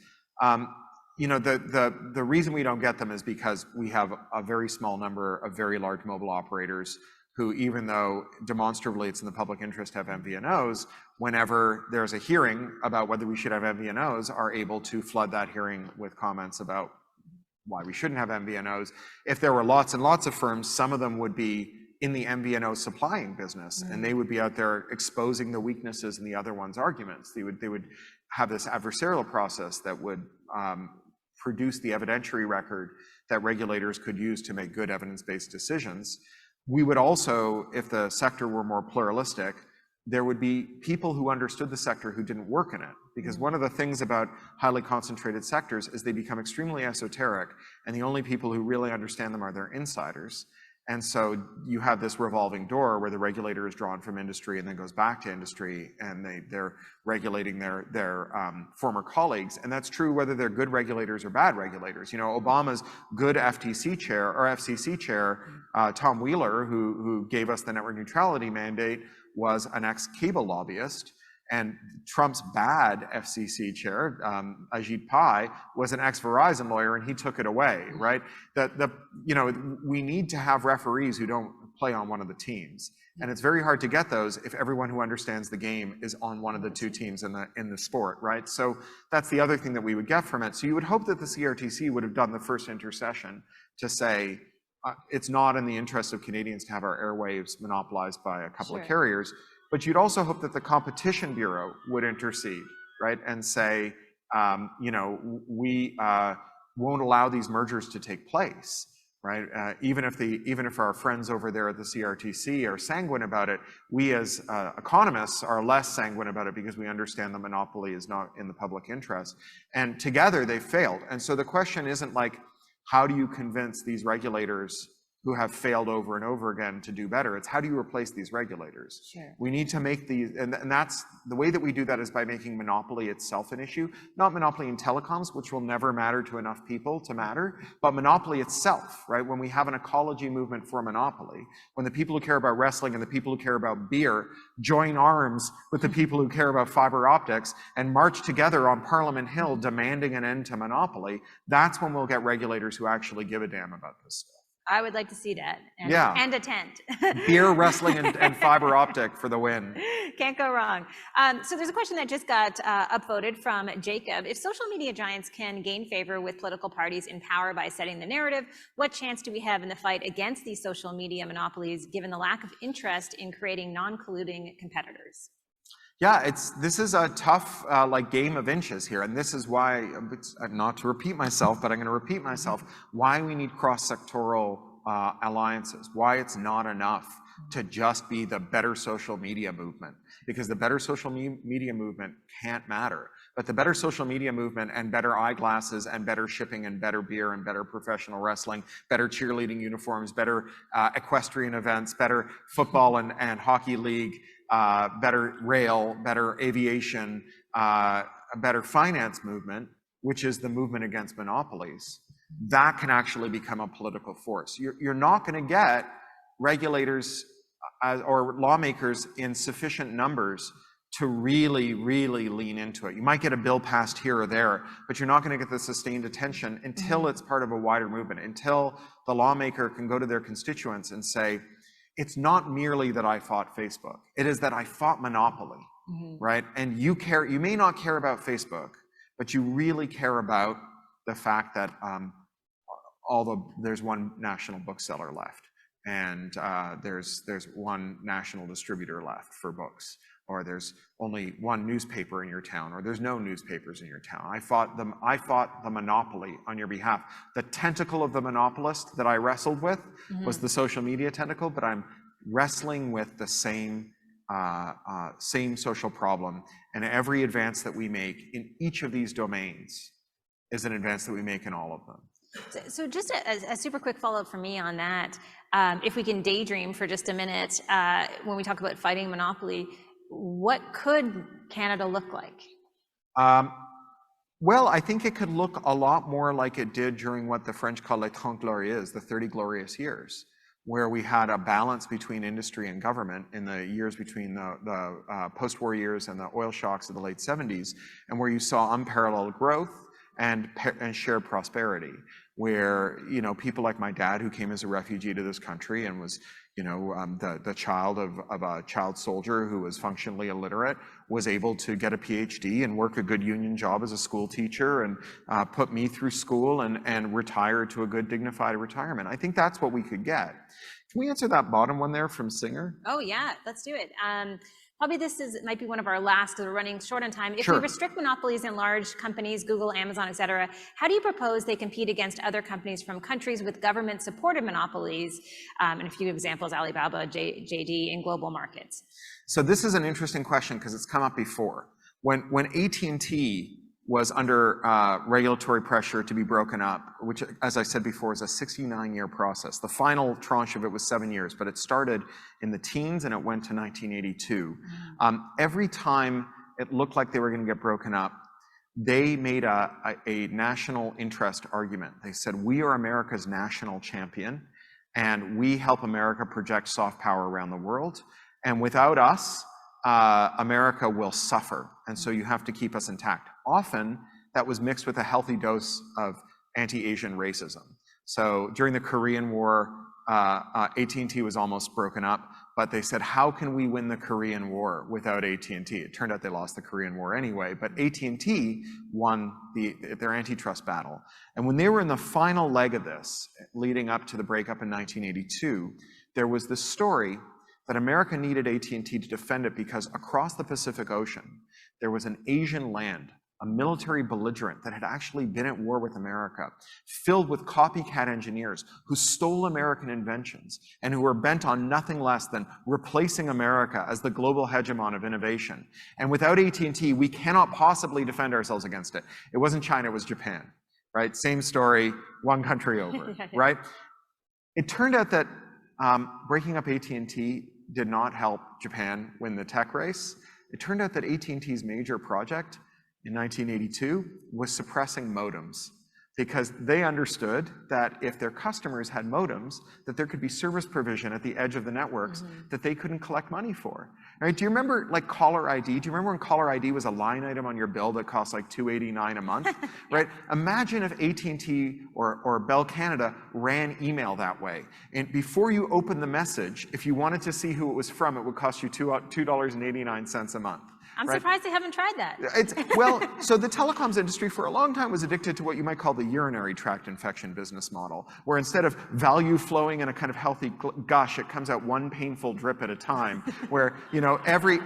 You know, the reason we don't get them is because we have a very small number of very large mobile operators who, even though demonstrably it's in the public interest to have MVNOs, whenever there's a hearing about whether we should have MVNOs, are able to flood that hearing with comments about why we shouldn't have MVNOs. If there were lots and lots of firms, some of them would be in the MVNO supplying business, and they would be out there exposing the weaknesses in the other one's arguments. They would have this adversarial process that would produce the evidentiary record that regulators could use to make good evidence-based decisions. We would also, if the sector were more pluralistic, there would be people who understood the sector who didn't work in it. Because one of the things about highly concentrated sectors is they become extremely esoteric, and the only people who really understand them are their insiders. And so you have this revolving door where the regulator is drawn from industry and then goes back to industry, and they're regulating their former colleagues. And that's true whether they're good regulators or bad regulators. You know, Obama's good FTC chair or FCC chair, Tom Wheeler, who gave us the network neutrality mandate, was an ex-cable lobbyist. And Trump's bad FCC chair, Ajit Pai, was an ex-Verizon lawyer, and he took it away, right? You know, we need to have referees who don't play on one of the teams, and it's very hard to get those if everyone who understands the game is on one of the two teams in the sport, right? So that's the other thing that we would get from it. So you would hope that the CRTC would have done the first intercession to say it's not in the interest of Canadians to have our airwaves monopolized by a couple of carriers. But you'd also hope that the Competition Bureau would intercede, right, and say, you know, we won't allow these mergers to take place, right? Even if our friends over there at the CRTC are sanguine about it, we as economists are less sanguine about it because we understand the monopoly is not in the public interest. And together they've failed. And so the question isn't like, how do you convince these regulators who have failed over and over again to do better? It's how do you replace these regulators? We need to make these, and that's the way that we do that is by making monopoly itself an issue, not monopoly in telecoms, which will never matter to enough people to matter, but monopoly itself, right? When we have an ecology movement for monopoly, when the people who care about wrestling and the people who care about beer join arms with the people who care about fiber optics and march together on Parliament Hill demanding an end to monopoly, that's when we'll get regulators who actually give a damn about this stuff. I would like to see that. And, Yeah. and a tent. Beer, wrestling, and fiber optic for the win. Can't go wrong. So there's a question that just got upvoted from Jacob. If social media giants can gain favor with political parties in power by setting the narrative, what chance do we have in the fight against these social media monopolies, given the lack of interest in creating non-colluding competitors? Yeah, this is a tough like game of inches here, and this is why, not to repeat myself, but I'm going to repeat myself, why we need cross-sectoral alliances, why it's not enough to just be the better social media movement, because the better social media movement can't matter. But the better social media movement and better eyeglasses and better shipping and better beer and better professional wrestling, better cheerleading uniforms, better equestrian events, better football and hockey league, better rail, better aviation, a better finance movement, which is the movement against monopolies, that can actually become a political force. You're not going to get regulators or lawmakers in sufficient numbers to really, really lean into it. You might get a bill passed here or there, but you're not going to get the sustained attention until it's part of a wider movement, until the lawmaker can go to their constituents and say, it's not merely that I fought Facebook, it is that I fought monopoly, right? And you may not care about Facebook, but you really care about the fact that there's one national bookseller left, and there's one national distributor left for books, or there's only one newspaper in your town, or there's no newspapers in your town. I fought the monopoly on your behalf. The tentacle of the monopolist that I wrestled with was the social media tentacle, but I'm wrestling with the same social problem. And every advance that we make in each of these domains is an advance that we make in all of them. So just a super quick follow-up from me on that. If we can daydream for just a minute, when we talk about fighting monopoly, what could Canada look like? Well, I think it could look a lot more like it did during what the French call les 30 glorieuses, the 30 glorious years, where we had a balance between industry and government in the years between the post-war years and the oil shocks of the late 70s, and where you saw unparalleled growth and shared prosperity, where, you know, people like my dad, who came as a refugee to this country and was, you know, the child of a child soldier who was functionally illiterate, was able to get a PhD and work a good union job as a school teacher, and put me through school and retire to a good dignified retirement. I think that's what we could get. Can we answer that bottom one there from Singer? Oh yeah, let's do it. Probably might be one of our last, because we're running short on time. If Sure. we restrict monopolies in large companies, Google, Amazon, et cetera, how do you propose they compete against other companies from countries with government-supported monopolies? And a few examples, Alibaba, JD, in global markets. So this is an interesting question because it's come up before. When AT&T was under regulatory pressure to be broken up, which, as I said before, is a 69-year process. The final tranche of it was 7 years, but it started in the teens and it went to 1982. Every time it looked like they were going to get broken up, they made a national interest argument. They said, we are America's national champion, and we help America project soft power around the world. And without us, America will suffer, and so you have to keep us intact. Often, that was mixed with a healthy dose of anti-Asian racism. So during the Korean War, AT&T was almost broken up, but they said, how can we win the Korean War without AT&T? It turned out they lost the Korean War anyway, but AT&T won their antitrust battle. And when they were in the final leg of this, leading up to the breakup in 1982, there was this story that America needed AT&T to defend it because across the Pacific Ocean, there was an Asian land, a military belligerent that had actually been at war with America, filled with copycat engineers who stole American inventions and who were bent on nothing less than replacing America as the global hegemon of innovation. And without AT&T, we cannot possibly defend ourselves against it. It wasn't China, it was Japan, right? Same story, one country over, right? It turned out that breaking up AT&T did not help Japan win the tech race. It turned out that AT&T's major project in 1982 was suppressing modems. because they understood that if their customers had modems, that there could be service provision at the edge of the networks that they couldn't collect money for. Right? Do you remember like caller ID? Do you remember when caller ID was a line item on your bill that cost like $2.89 a month? Right? Imagine if AT&T or Bell Canada ran email that way. And before you open the message, if you wanted to see who it was from, it would cost you $2.89 a month. I'm right? surprised they haven't tried that. Well, so the telecoms industry for a long time was addicted to what you might call the urinary tract infection business model, where instead of value flowing in a kind of healthy gush, it comes out one painful drip at a time, where, you know, every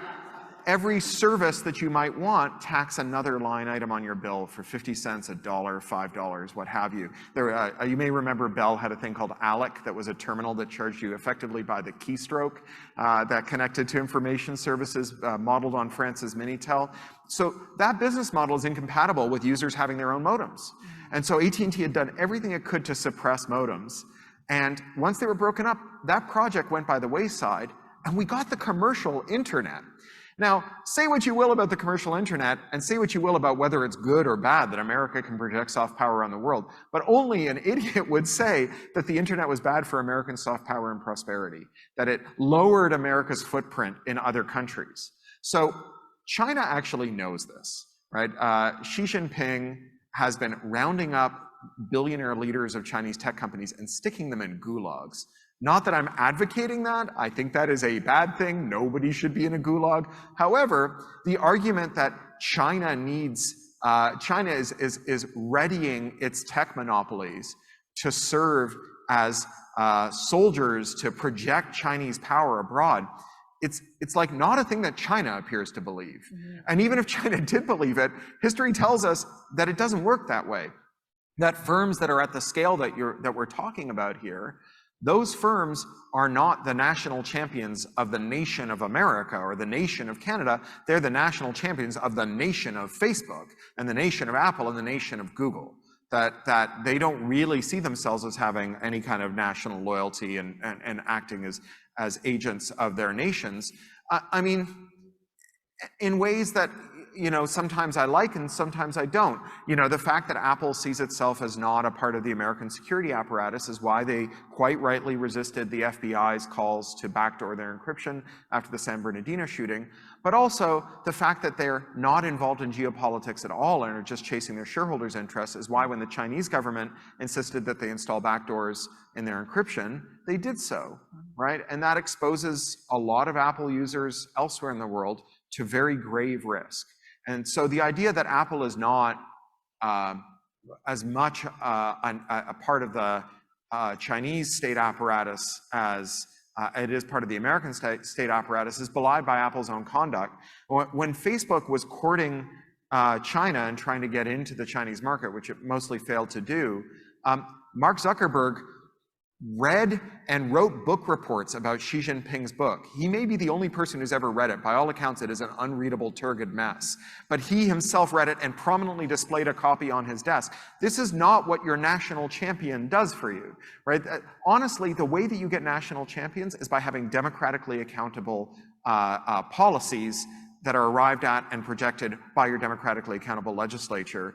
service that you might want tax another line item on your bill for 50 cents, $1, $5, what have you. You may remember Bell had a thing called ALEC that was a terminal that charged you effectively by the keystroke that connected to information services modeled on France's Minitel. So that business model is incompatible with users having their own modems. And so AT&T had done everything it could to suppress modems. And once they were broken up, that project went by the wayside, and we got the commercial internet. Now, say what you will about the commercial internet, and say what you will about whether it's good or bad that America can project soft power on the world, but only an idiot would say that the internet was bad for American soft power and prosperity, that it lowered America's footprint in other countries. So China actually knows this, right? Xi Jinping has been rounding up billionaire leaders of Chinese tech companies and sticking them in gulags. Not that I'm advocating that. I think that is a bad thing. Nobody should be in a gulag. However, the argument that China is readying its tech monopolies to serve as soldiers to project Chinese power abroad, it's like not a thing that China appears to believe. And even if China did believe it, history tells us that it doesn't work that way. That firms that are at the scale that we're talking about here, those firms are not the national champions of the nation of America or the nation of Canada. They're the national champions of the nation of Facebook and the nation of Apple and the nation of Google. That they don't really see themselves as having any kind of national loyalty and acting as agents of their nations. I mean, in ways that, you know, sometimes I like and sometimes I don't. You know, the fact that Apple sees itself as not a part of the American security apparatus is why they quite rightly resisted the FBI's calls to backdoor their encryption after the San Bernardino shooting. But also the fact that they're not involved in geopolitics at all and are just chasing their shareholders' interests is why when the Chinese government insisted that they install backdoors in their encryption, they did so, right? And that exposes a lot of Apple users elsewhere in the world to very grave risk. And so the idea that Apple is not as much a part of the Chinese state apparatus as it is part of the American state apparatus is belied by Apple's own conduct. When Facebook was courting China and trying to get into the Chinese market, which it mostly failed to do, Mark Zuckerberg read and wrote book reports about Xi Jinping's book. He may be the only person who's ever read it. By all accounts, it is an unreadable, turgid mess. But he himself read it and prominently displayed a copy on his desk. This is not what your national champion does for you, right? Honestly, the way that you get national champions is by having democratically accountable policies that are arrived at and projected by your democratically accountable legislature,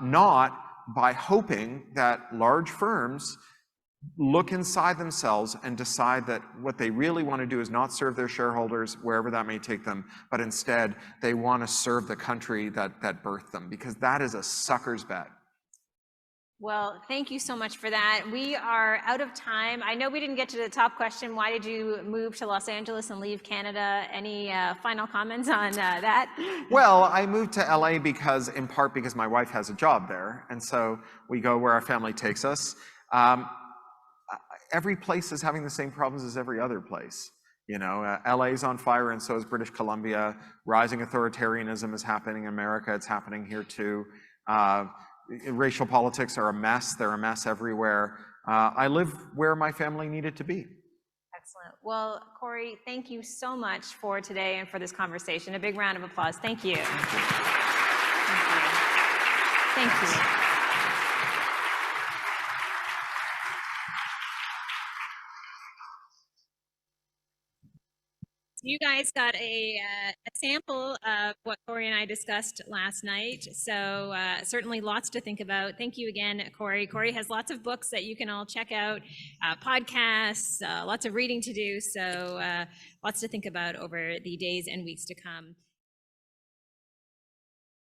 not by hoping that large firms look inside themselves and decide that what they really want to do is not serve their shareholders wherever that may take them, but instead they want to serve the country that birthed them, because that is a sucker's bet. Well, thank you so much for that. We are out of time. I know we didn't get to the top question. Why did you move to Los Angeles and leave Canada? Any final comments on that? Well, I moved to LA in part because my wife has a job there. And so we go where our family takes us. Every place is having the same problems as every other place. You know, LA is on fire and so is British Columbia. Rising authoritarianism is happening in America. It's happening here too. Racial politics are a mess. They're a mess everywhere. I live where my family needed to be. Excellent. Well, Cory, thank you so much for today and for this conversation. A big round of applause. Thank you. Thank you. Thank you. You guys got a sample of what Cory and I discussed last night, so certainly lots to think about. Thank you again, Cory. Cory has lots of books that you can all check out, podcasts, lots of reading to do, so lots to think about over the days and weeks to come.